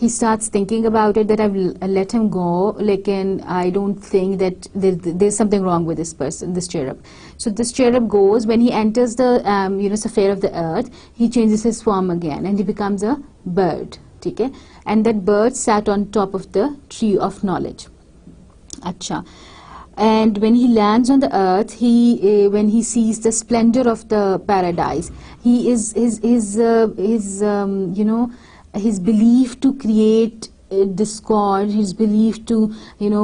starts thinking about it, that I've let him go, and I don't think that there's something wrong with this person, this cherub. So this cherub goes, when he enters the sphere of the earth, he changes his form again and he becomes a bird. ठीक है? And that bird sat on top of the tree of knowledge. अच्छा. And when he lands on the earth, when he sees the splendor of the paradise, his belief to create discord, his belief to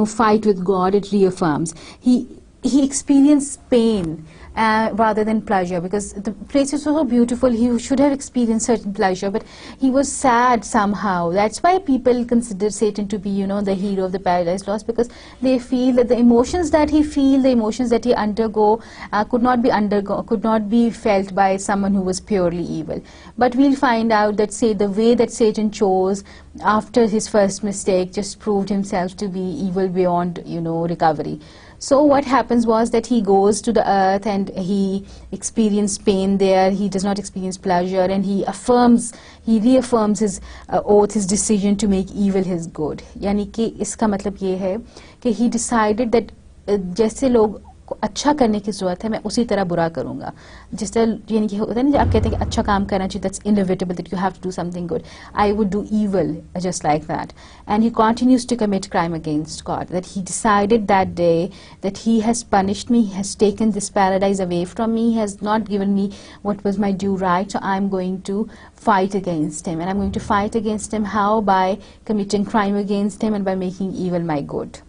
fight with God, it reaffirms. He experienced pain rather than pleasure, because the place is so beautiful. He should have experienced certain pleasure, but he was sad somehow. That's why people consider Satan to be the hero of the Paradise Lost, because they feel that the emotions that he feels, the emotions that he undergo could not be felt by someone who was purely evil. But we'll find out that the way that Satan chose after his first mistake just proved himself to be evil beyond recovery. So what happens was that he goes to the earth and he experienced pain there. He does not experience pleasure, and he reaffirms his oath, his decision to make evil his good. यानी कि इसका मतलब ये है कि he decided that जैसे लोग को अच्छा करने की ज़रूरत है, मैं उसी तरह बुरा करूँगा. जिस तरह यानी कि होता है ना, जब आप कहते हैं कि अच्छा काम करना चाहिए, that's inevitable, that you have to do something good. I would do evil just like that. And he continues to commit crime against God. That he decided that day that he has punished me, he has taken this paradise away from me, he has not given me what was my due right, so I'm going to fight against him. And I'm going to fight against him how? By committing crime against him and by making evil my good.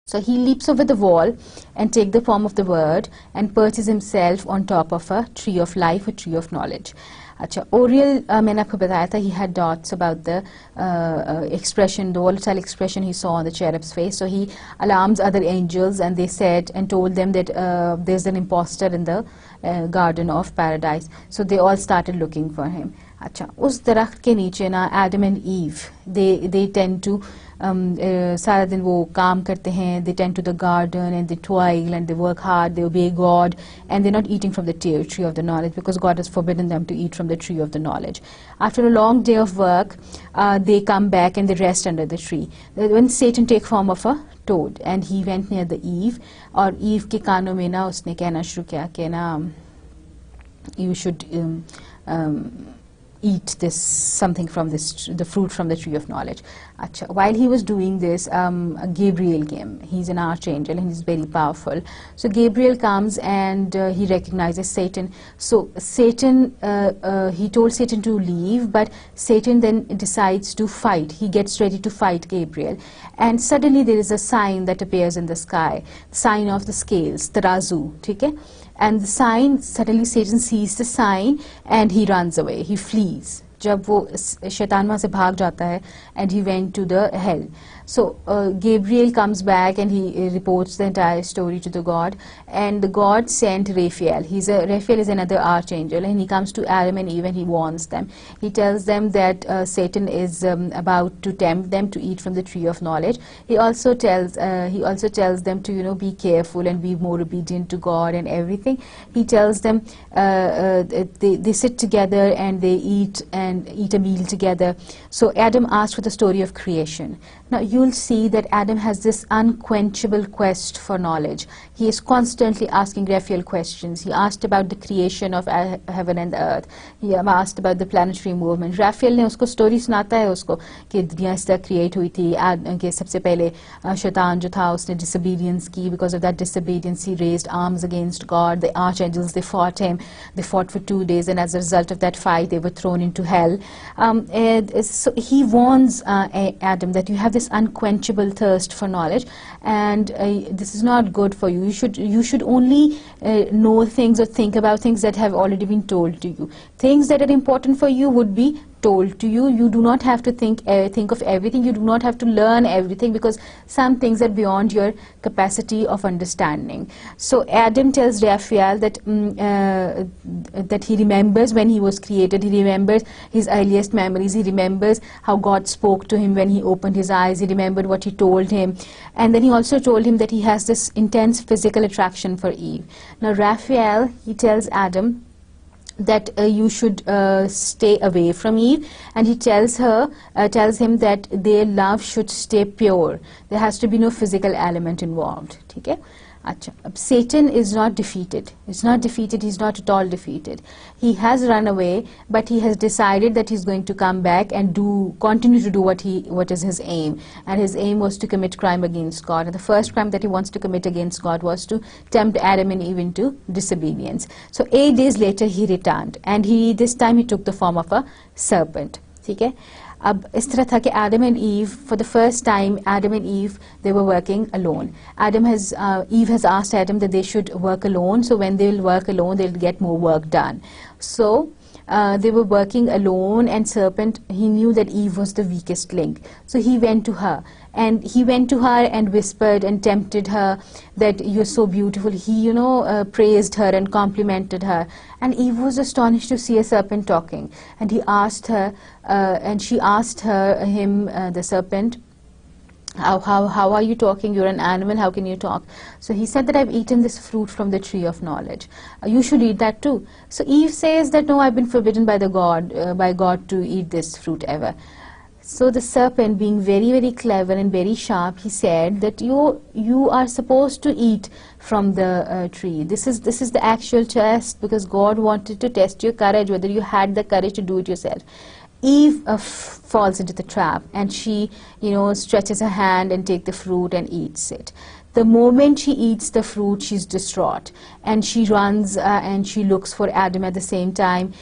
So he leaps over the wall and takes the form of the word and perches himself on top of a tree of life, a tree of knowledge. अच्छा, Uriel, मैंने आपको बताया था, he had doubts about the expression, the volatile expression he saw on the cherub's face. So he alarms other angels, and they said and told them that there's an impostor in the garden of paradise. So they all started looking for him. अच्छा, उस दरख्त के नीचे ना Adam and Eve, they tend to सारा दिन वो काम करते हैं, they tend to the garden and they toil and they work hard, they obey God, and they're not eating from the tree of the knowledge, because God has forbidden them to eat from the tree of the knowledge. After a long day of work, they come back and they rest under the tree. When Satan take form of a toad, and he went near the Eve, और Eve के कानों में ना उसने कहना शुरू किया कि ना you should eat this something from this the fruit from the tree of knowledge. Achha. While he was doing this, Gabriel came. He's an archangel and he's very powerful. So Gabriel comes and he recognizes Satan. So Satan, he told Satan to leave, but Satan then decides to fight. He gets ready to fight Gabriel, and suddenly there is a sign that appears in the sky, sign of the scales, tarazu. Okay? And the sign, suddenly Satan sees the sign and he runs away, he flees. जब वो शैतान वहाँ से भाग जाता है, and he went to the hell. So Gabriel comes back and he reports the entire story to the God, and the God sent Raphael. Raphael is another archangel, and he comes to Adam and Eve and he warns them. He tells them that Satan is about to tempt them to eat from the tree of knowledge. He also tells them to be careful and be more obedient to God and everything. He tells them they sit together and they eat a meal together. So Adam asked for the story of creation. Now you'll see that Adam has this unquenchable quest for knowledge. He is constantly asking Raphael questions. He asked about the creation of heaven and the earth. He asked about the planetary movement. Raphael ने उसको story सुनाता है उसको कि दुनिया इस तरह create हुई थी, कि सबसे पहले शैतान जो था उसने disobedience की. Because of that disobedience he raised arms against God. The archangels, they fought him. They fought for 2 days, and as a result of that fight they were thrown into hell. And so he warns Adam that you have this unquenchable thirst for knowledge, and this is not good for you. You should only know things or think about things that have already been told to you. Things that are important for you would be told to you. You do not have to think of everything. You do not have to learn everything, because some things are beyond your capacity of understanding. So Adam tells Raphael that that he remembers when he was created. He remembers his earliest memories. He remembers how God spoke to him when he opened his eyes. He remembered what he told him, and then he also told him that he has this intense physical attraction for Eve. Now Raphael, he tells Adam that you should stay away from Eve, and he tells him that their love should stay pure. There has to be no physical element involved. Okay? Satan is not defeated. He's not defeated. He's not at all defeated. He has run away, but he has decided that he's going to come back and continue to do what is his aim. And his aim was to commit crime against God. And the first crime that he wants to commit against God was to tempt Adam and Eve into disobedience. So 8 days later he returned, and this time he took the form of a serpent. Okay? अब इस तरह था कि Adam and Eve, for the first time, Adam and Eve, they were working alone. Eve has asked Adam that they should work alone, so when they will work alone, they'll get more work done. So they were working alone, and serpent, he knew that Eve was the weakest link. So he went to her, and whispered and tempted her that you're so beautiful. He, praised her and complimented her. And Eve was astonished to see a serpent talking. And he asked her, and she asked him, the serpent, how are you talking? You're an animal, how can you talk? So he said that I've eaten this fruit from the tree of knowledge. You should eat that too. So Eve says that no, I've been forbidden by God to eat this fruit ever. So the serpent, being very, very clever and very sharp, he said that you are supposed to eat from the tree. This is the actual test, because God wanted to test your courage, whether you had the courage to do it yourself. Eve falls into the trap, and she, stretches her hand and takes the fruit and eats it. The moment she eats the fruit, she's distraught, and she runs and she looks for Adam at the same time.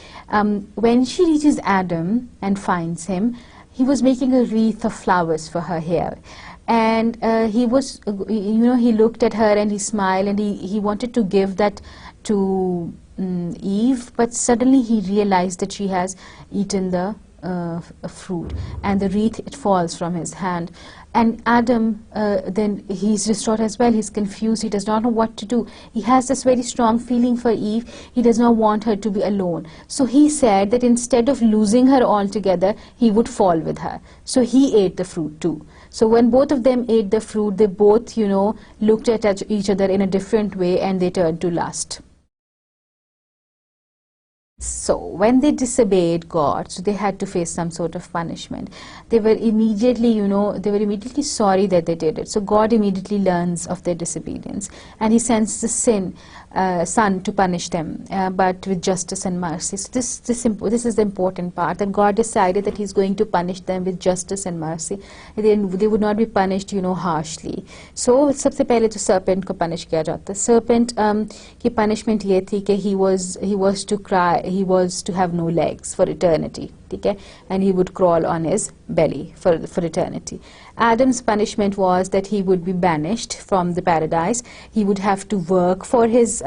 When she reaches Adam and finds him, he was making a wreath of flowers for her hair. And he looked at her and he smiled, and he wanted to give that to Eve, but suddenly he realized that she has eaten the fruit, and the wreath, it falls from his hand. And Adam, then he's distraught as well. He's confused. He does not know what to do. He has this very strong feeling for Eve. He does not want her to be alone. So he said that instead of losing her altogether, he would fall with her. So he ate the fruit too. So when both of them ate the fruit, they both, looked at each other in a different way, and they turned to lust. So when they disobeyed God, so they had to face some sort of punishment. They were immediately, sorry that they did it. So God immediately learns of their disobedience, and he sends the sin. son to punish them, but with justice and mercy. So this is the important part, that God decided that He's going to punish them with justice and mercy. They would not be punished, harshly. So सबसे पहले तो serpent को punish किया जाता है. Serpent की punishment ये थी कि he was to cry, he was to have no legs for eternity. ठीक है, and he would crawl on his belly for eternity. Adam's punishment was that he would be banished from the paradise. He would have to work for his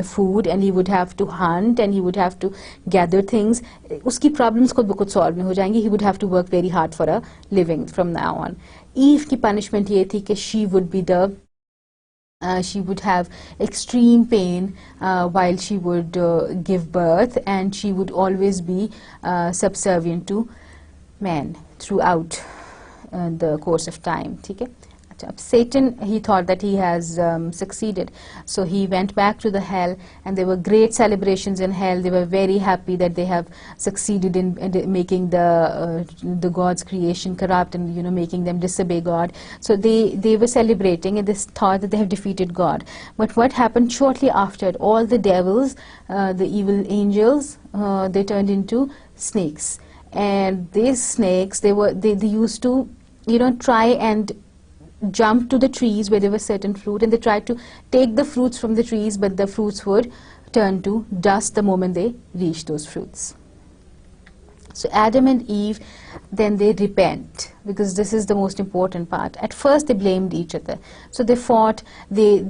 food, and he would have to hunt, and he would have to gather things. उसकी problems खुद ब खुद solve नहीं हो जाएंगी. He would have to work very hard for a living from now on. Eve की punishment ये थी कि she would have extreme pain while she would give birth, and she would always be subservient to men throughout the course of time. ठीक है? Satan, he thought that he has succeeded, so he went back to the hell, and there were great celebrations in hell. They were very happy that they have succeeded in making the God's creation corrupt, and making them disobey God. So they were celebrating, and they thought that they have defeated God. But what happened shortly after? All the devils, the evil angels, they turned into snakes, and these snakes, they used to try and jump to the trees where there was certain fruit, and they tried to take the fruits from the trees, but the fruits would turn to dust the moment they reached those fruits. So Adam and Eve, then they repent, because this is the most important part. At first they blamed each other. So they fought, they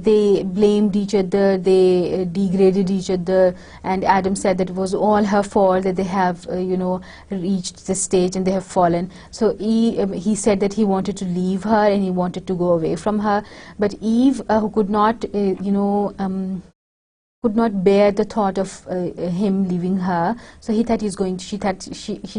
blamed each other, they degraded each other, and Adam said that it was all her fault that they have reached this stage and they have fallen. So he said that he wanted to leave her and he wanted to go away from her. But Eve, who could not could not bear the thought of him leaving her, so she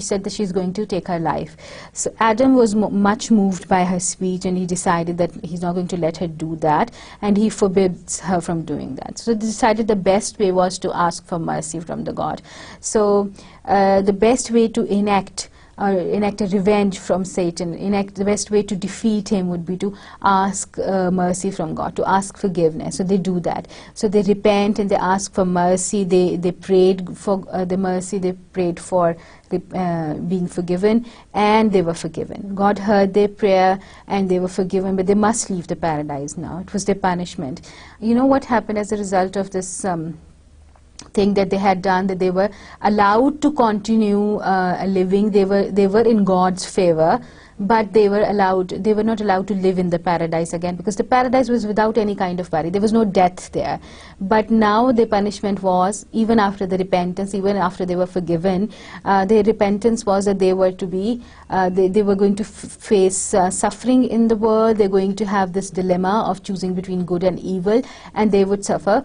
said that she's going to take her life. So Adam was much moved by her speech, and he decided that he's not going to let her do that, and he forbids her from doing that. So they decided the best way was to ask for mercy from the God. So the best way to enact a revenge from Satan, the best way to defeat him would be to ask mercy from God, to ask forgiveness. So they do that. So they repent and they ask for mercy. They prayed for the mercy. They prayed for being forgiven, and they were forgiven. God heard their prayer and they were forgiven, but they must leave the paradise now. It was their punishment. You know what happened as a result of this thing that they had done, that they were allowed to continue living. They were in God's favor, but they were not allowed to live in the paradise again, because the paradise was without any kind of worry. There was no death there. But now the punishment was, even after the repentance, even after they were forgiven, their repentance was that they were to be, they were going to face suffering in the world. They're going to have this dilemma of choosing between good and evil, and they would suffer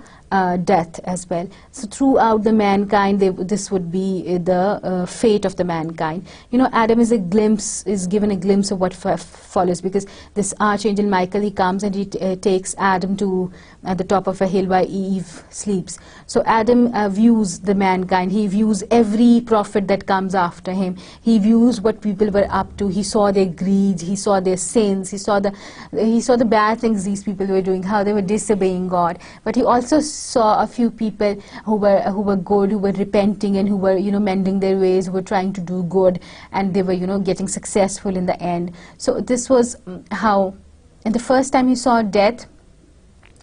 death as well. So throughout the mankind, this would be the fate of the mankind. Adam is given a glimpse of what follows, because this archangel Michael, he comes and he takes Adam to the top of a hill where Eve sleeps. So Adam views the mankind. He views every prophet that comes after him. He views what people were up to. He saw their greed. He saw their sins. He saw the bad things these people were doing, how they were disobeying God. But he also saw a few people who were good, who were repenting, and who were mending their ways, who were trying to do good, and they were getting successful in the end. So this was how, and the first time he saw death,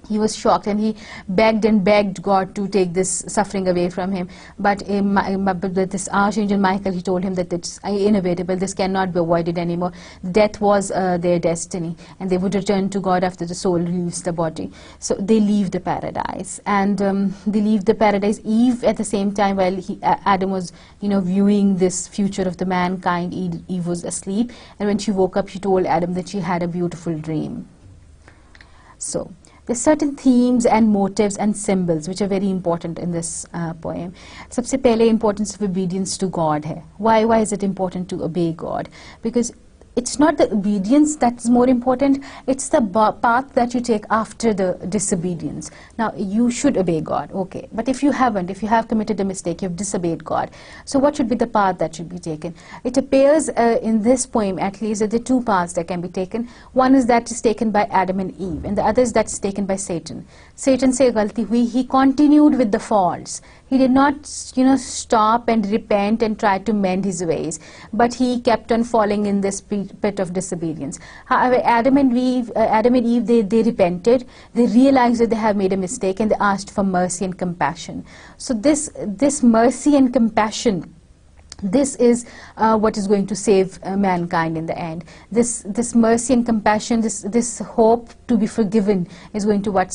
he was shocked, and he begged and begged God to take this suffering away from him. But this archangel Michael, he told him that it's inevitable, this cannot be avoided anymore. Death was their destiny, and they would return to God after the soul leaves the body. So they leave the paradise, and they leave the paradise. Eve, at the same time, while Adam was viewing this future of the mankind, Eve was asleep, and when she woke up, she told Adam that she had a beautiful dream. So there's certain themes and motives and symbols which are very important in this poem. सबसे पहले importance of obedience to God है. Why is it important to obey God? Because it's not the obedience that's more important, it's the path that you take after the disobedience. Now you should obey God, okay, but if you haven't, if you have committed a mistake, you've disobeyed God, so what should be the path that should be taken? It appears in this poem at least that there are two paths that can be taken. One is that is taken by Adam and Eve, and the other is that's taken by Satan. Satan se galti hui, he continued with the faults. He did not, stop and repent and try to mend his ways, but he kept on falling in this pit of disobedience. However, Adam and Eve, they repented, they realized that they have made a mistake, and they asked for mercy and compassion. So this mercy and compassion, this is what is going to save mankind in the end. This mercy and compassion, this hope to be forgiven is going to what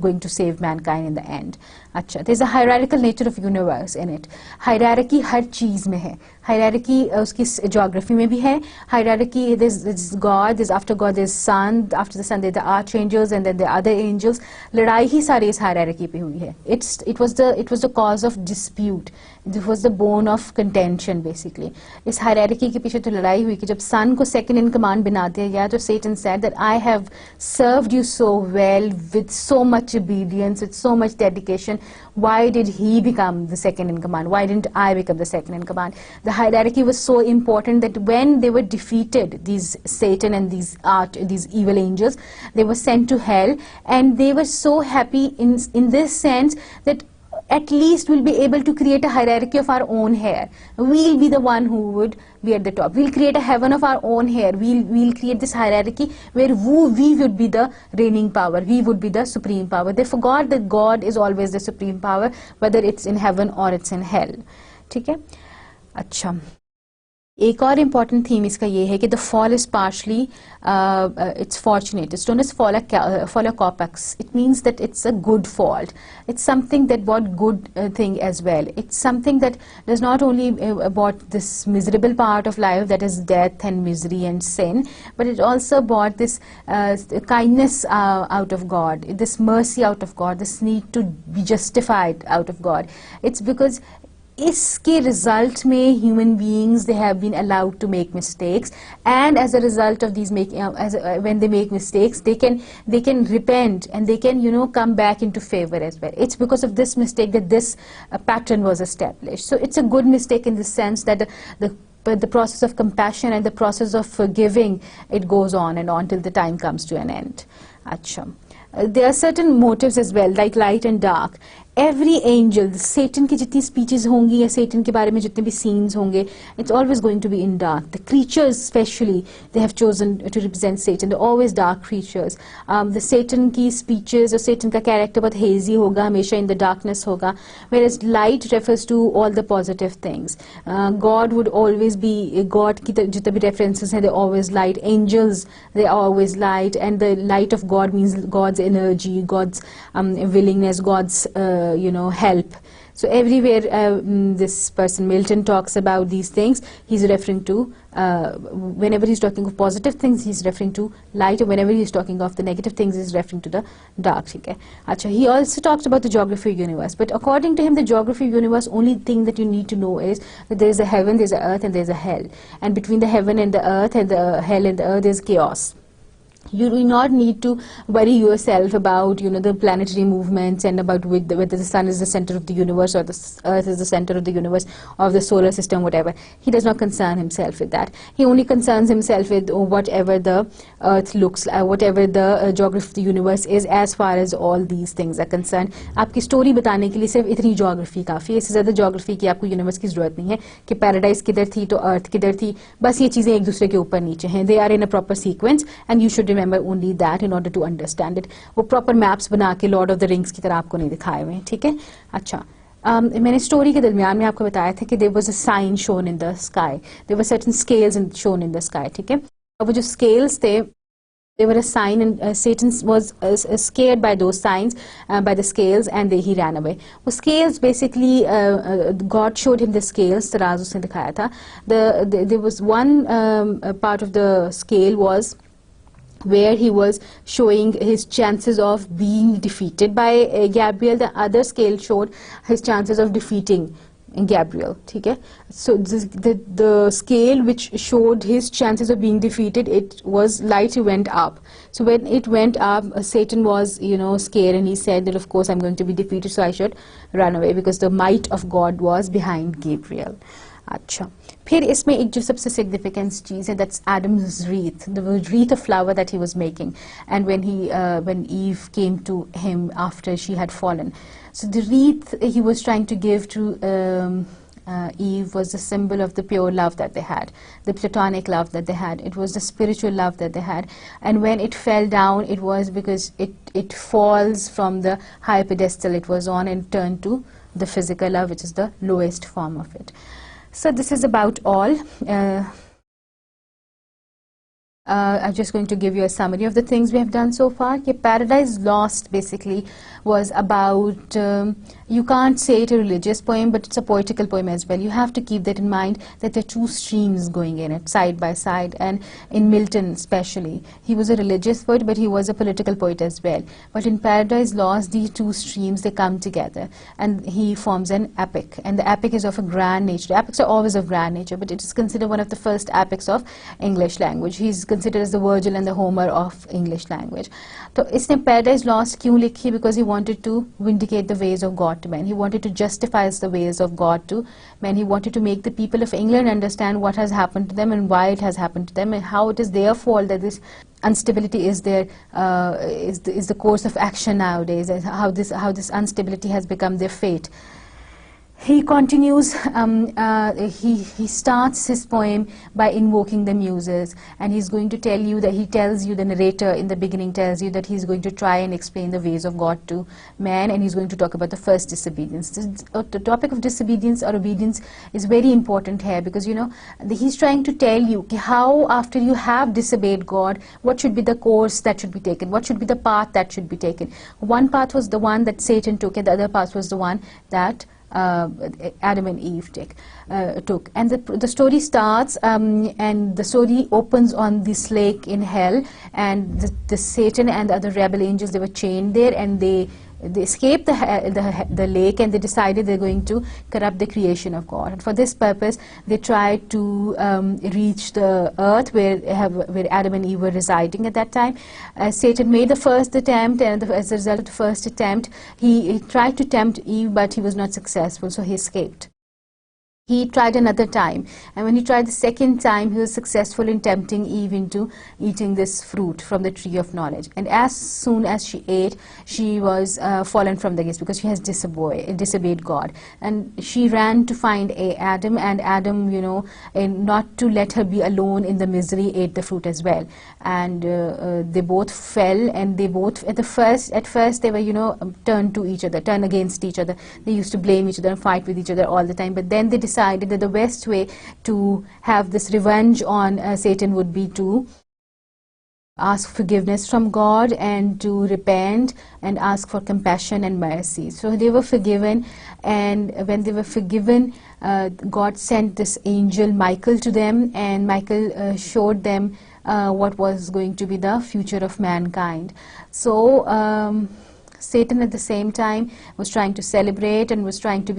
going to save mankind in the end. अच्छा, there's a hierarchical nature of universe in it. Hierarchy हर चीज़ में है. Hierarchy उसकी geography में भी है. Hierarchy, there's God, there's after God there's Son, after the Son there's the archangels, and then the other angels. लड़ाई ही सारी इस hierarchy पे हुई है. It was the cause of dispute. It was the bone of contention basically. इस hierarchy के पीछे तो लड़ाई हुई कि जब Son को second in command बना दिया गया, तो Satan said that I have served you so well with so much obedience, with so much dedication. Why did he become the second in command? Why didn't I become the second in command? The hierarchy was so important that when they were defeated, these Satan and these evil angels, they were sent to hell, and they were so happy in this sense that at least we'll be able to create a hierarchy of our own here. We'll be the one who would be at the top. We'll create a heaven of our own here. We'll create this hierarchy where we would be the reigning power. We would be the supreme power. They forgot that God is always the supreme power, whether it's in heaven or it's in hell. ठीक है? अच्छा. एक और important theme इसका ये है कि the fall is partially it's fortunate. It's known as fall corpus. It means that it's a good fault. It's something that brought good thing as well. It's something that does not only brought this miserable part of life, that is death and misery and sin, but it also brought this kindness out of God, this mercy out of God, this need to be justified out of God. It's because इसके result में human beings, they have been allowed to make mistakes, and as a result of these when they make mistakes, they can repent, and they can come back into favor as well. It's because of this mistake that this pattern was established. So it's a good mistake in the sense that the process of compassion and the process of forgiving, it goes on and on till the time comes to an end. Achha. There are certain motives as well, like light and dark. Every angel, Satan की जितनी speeches होंगी या Satan के बारे में जितने भी scenes होंगे, it's always going to be in dark. The creatures especially, they have chosen to represent Satan. They're always dark creatures. The Satan की speeches or Satan का character बहुत hazy होगा, हमेशा in the darkness होगा. Whereas light refers to all the positive things. God would always be, God की जितने भी references हैं, they're always light. Angels, they are always light. And the light of God means God's energy, God's willingness, God's help. So everywhere this person Milton talks about these things, he's referring to, whenever he's talking of positive things, he's referring to light, and whenever he's talking of the negative things, he's referring to the dark. Okay? Achha, he also talks about the geography of the universe, but according to him, the geography of the universe, only thing that you need to know is that there is a heaven, there's a earth, and there's a hell. And between the heaven and the earth and the hell and the earth, there's chaos. You do not need to worry yourself about the planetary movements and about whether the sun is the center of the universe or the earth is the center of the universe or of the solar system, whatever. He does not concern himself with that. He only concerns himself with whatever the earth looks like, whatever the geography of the universe is, as far as all these things are concerned. आपकी story बताने के लिए सिर्फ इतनी geography काफ़ी है. इससे ज़्यादा geography की आपको universe की ज़रूरत नहीं है कि paradise किधर थी तो earth किधर थी. बस ये चीज़ें एक दूसरे के ऊपर नीचे हैं. They are in a proper sequence, and you should remember only that in order to understand it. वो proper maps बना के Lord of the Rings की तरह आपको नहीं दिखाए हुए, ठीक है? अच्छा, मैंने स्टोरी के दरमियान में आपको बताया था कि there was a sign shown in the sky. There were certain scales shown in the sky, ठीक है? वो जो scales थे, they were a sign, and Satan was scared by those signs, by the scales, and he ran away. वो scales basically, God showed him the scales, तराजू उसने दिखाया था. There was one part of the scale was where he was showing his chances of being defeated by Gabriel. The other scale showed his chances of defeating Gabriel. Okay, so the scale which showed his chances of being defeated, it was light, it went up. So when it went up, Satan was, you know, scared, and he said that of course I'm going to be defeated, so I should run away, because the might of God was behind Gabriel. अच्छा, फिर इसमें एक जो सबसे significant चीज़ है, that's Adam's wreath, the wreath of flower that he was making, and when Eve came to him after she had fallen. So the wreath he was trying to give to Eve was the symbol of the pure love that they had, the platonic love that they had. It was the spiritual love that they had. And when it fell down, it was because it falls from the high pedestal it was on and turned to the physical love, which is the lowest form of it. So this is about all. I'm just going to give you a summary of the things we have done so far. Paradise Lost basically was about, you can't say it a religious poem, but it's a poetical poem as well. You have to keep that in mind, that there are two streams going in it, side by side. And in Milton especially, he was a religious poet, but he was a political poet as well. But in Paradise Lost, these two streams, they come together, and he forms an epic. And the epic is of a grand nature. The epics are always of grand nature, but it is considered one of the first epics of English language. He's considered as the Virgil and the Homer of English language. So इसने Paradise Lost क्यों लिखी? Because he wanted to vindicate the ways of God to men. He wanted to justify the ways of God to men. He wanted to make the people of England understand what has happened to them and why it has happened to them, and how it is their fault that this instability is there, is the course of action nowadays, and how this instability has become their fate. He continues, he starts his poem by invoking the muses, and he's going to tell you that, he tells you, the narrator in the beginning tells you that he's going to try and explain the ways of God to man, and he's going to talk about the first disobedience. The topic of disobedience or obedience is very important here, because, you know, he's trying to tell you how, after you have disobeyed God, what should be the course that should be taken, what should be the path that should be taken. One path was the one that Satan took, and the other path was the one that Adam and Eve took. And the story starts, and the story opens on this lake in hell, and the Satan and the other rebel angels, they were chained there, and they escaped the lake, and they decided they're going to corrupt the creation of God. And for this purpose, they tried to reach the earth where Adam and Eve were residing at that time. Satan made the first attempt, and as a result of the first attempt, he tried to tempt Eve, but he was not successful, so he escaped. He tried another time, and when he tried the second time, he was successful in tempting Eve into eating this fruit from the tree of knowledge. And as soon as she ate, she was fallen from the grace, because she has disobeyed God. And she ran to find Adam, and Adam, you know, and not to let her be alone in the misery, ate the fruit as well. And they both fell, and they both, at first they were, you know, turned against each other. They used to blame each other and fight with each other all the time. But then they decided that the best way to have this revenge on Satan would be to ask forgiveness from God, and to repent and ask for compassion and mercy. So they were forgiven, and when they were forgiven, God sent this angel Michael to them, and Michael showed them what was going to be the future of mankind. So Satan at the same time was trying to celebrate and was trying to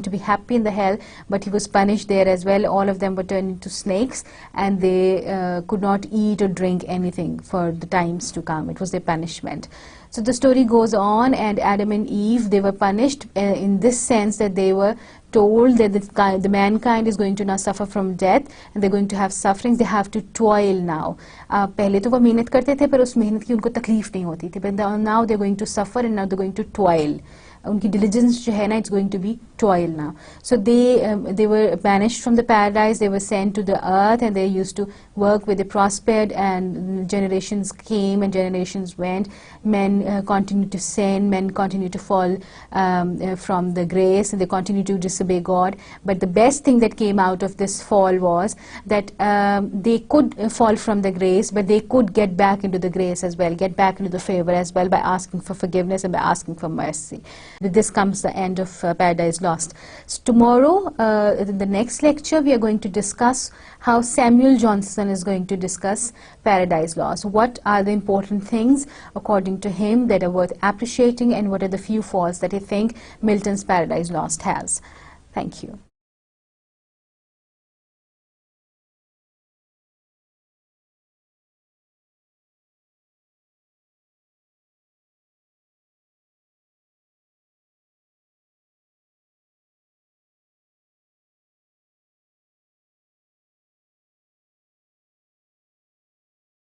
be happy in the hell, but he was punished there as well. All of them were turned into snakes, and they could not eat or drink anything for the times to come. It was their punishment. So the story goes on, and Adam and Eve, they were punished in this sense that they were told that the mankind is going to now suffer from death, and they're going to have sufferings. They have to toil now. पहले तो वो मेहनत करते थे, पर उस मेहनत की उनको तकलीफ नहीं होती थी. But now they're going to suffer, and now they're going to toil. उनकी diligence जो है ना, it's going to be toil now. So they were banished from the paradise. They were sent to the earth, and they used to work where they prospered, and generations came and generations went. Men continued to sin, men continued to fall from the grace, and they continued to disobey God. But the best thing that came out of this fall was that they could fall from the grace, but they could get back into the grace as well, get back into the favor as well, by asking for forgiveness and by asking for mercy. With this comes the end of Paradise Lost. So tomorrow, in the next lecture, we are going to discuss how Samuel Johnson is going to discuss Paradise Lost. What are the important things, according to him, that are worth appreciating, and what are the few faults that he thinks Milton's Paradise Lost has. Thank you.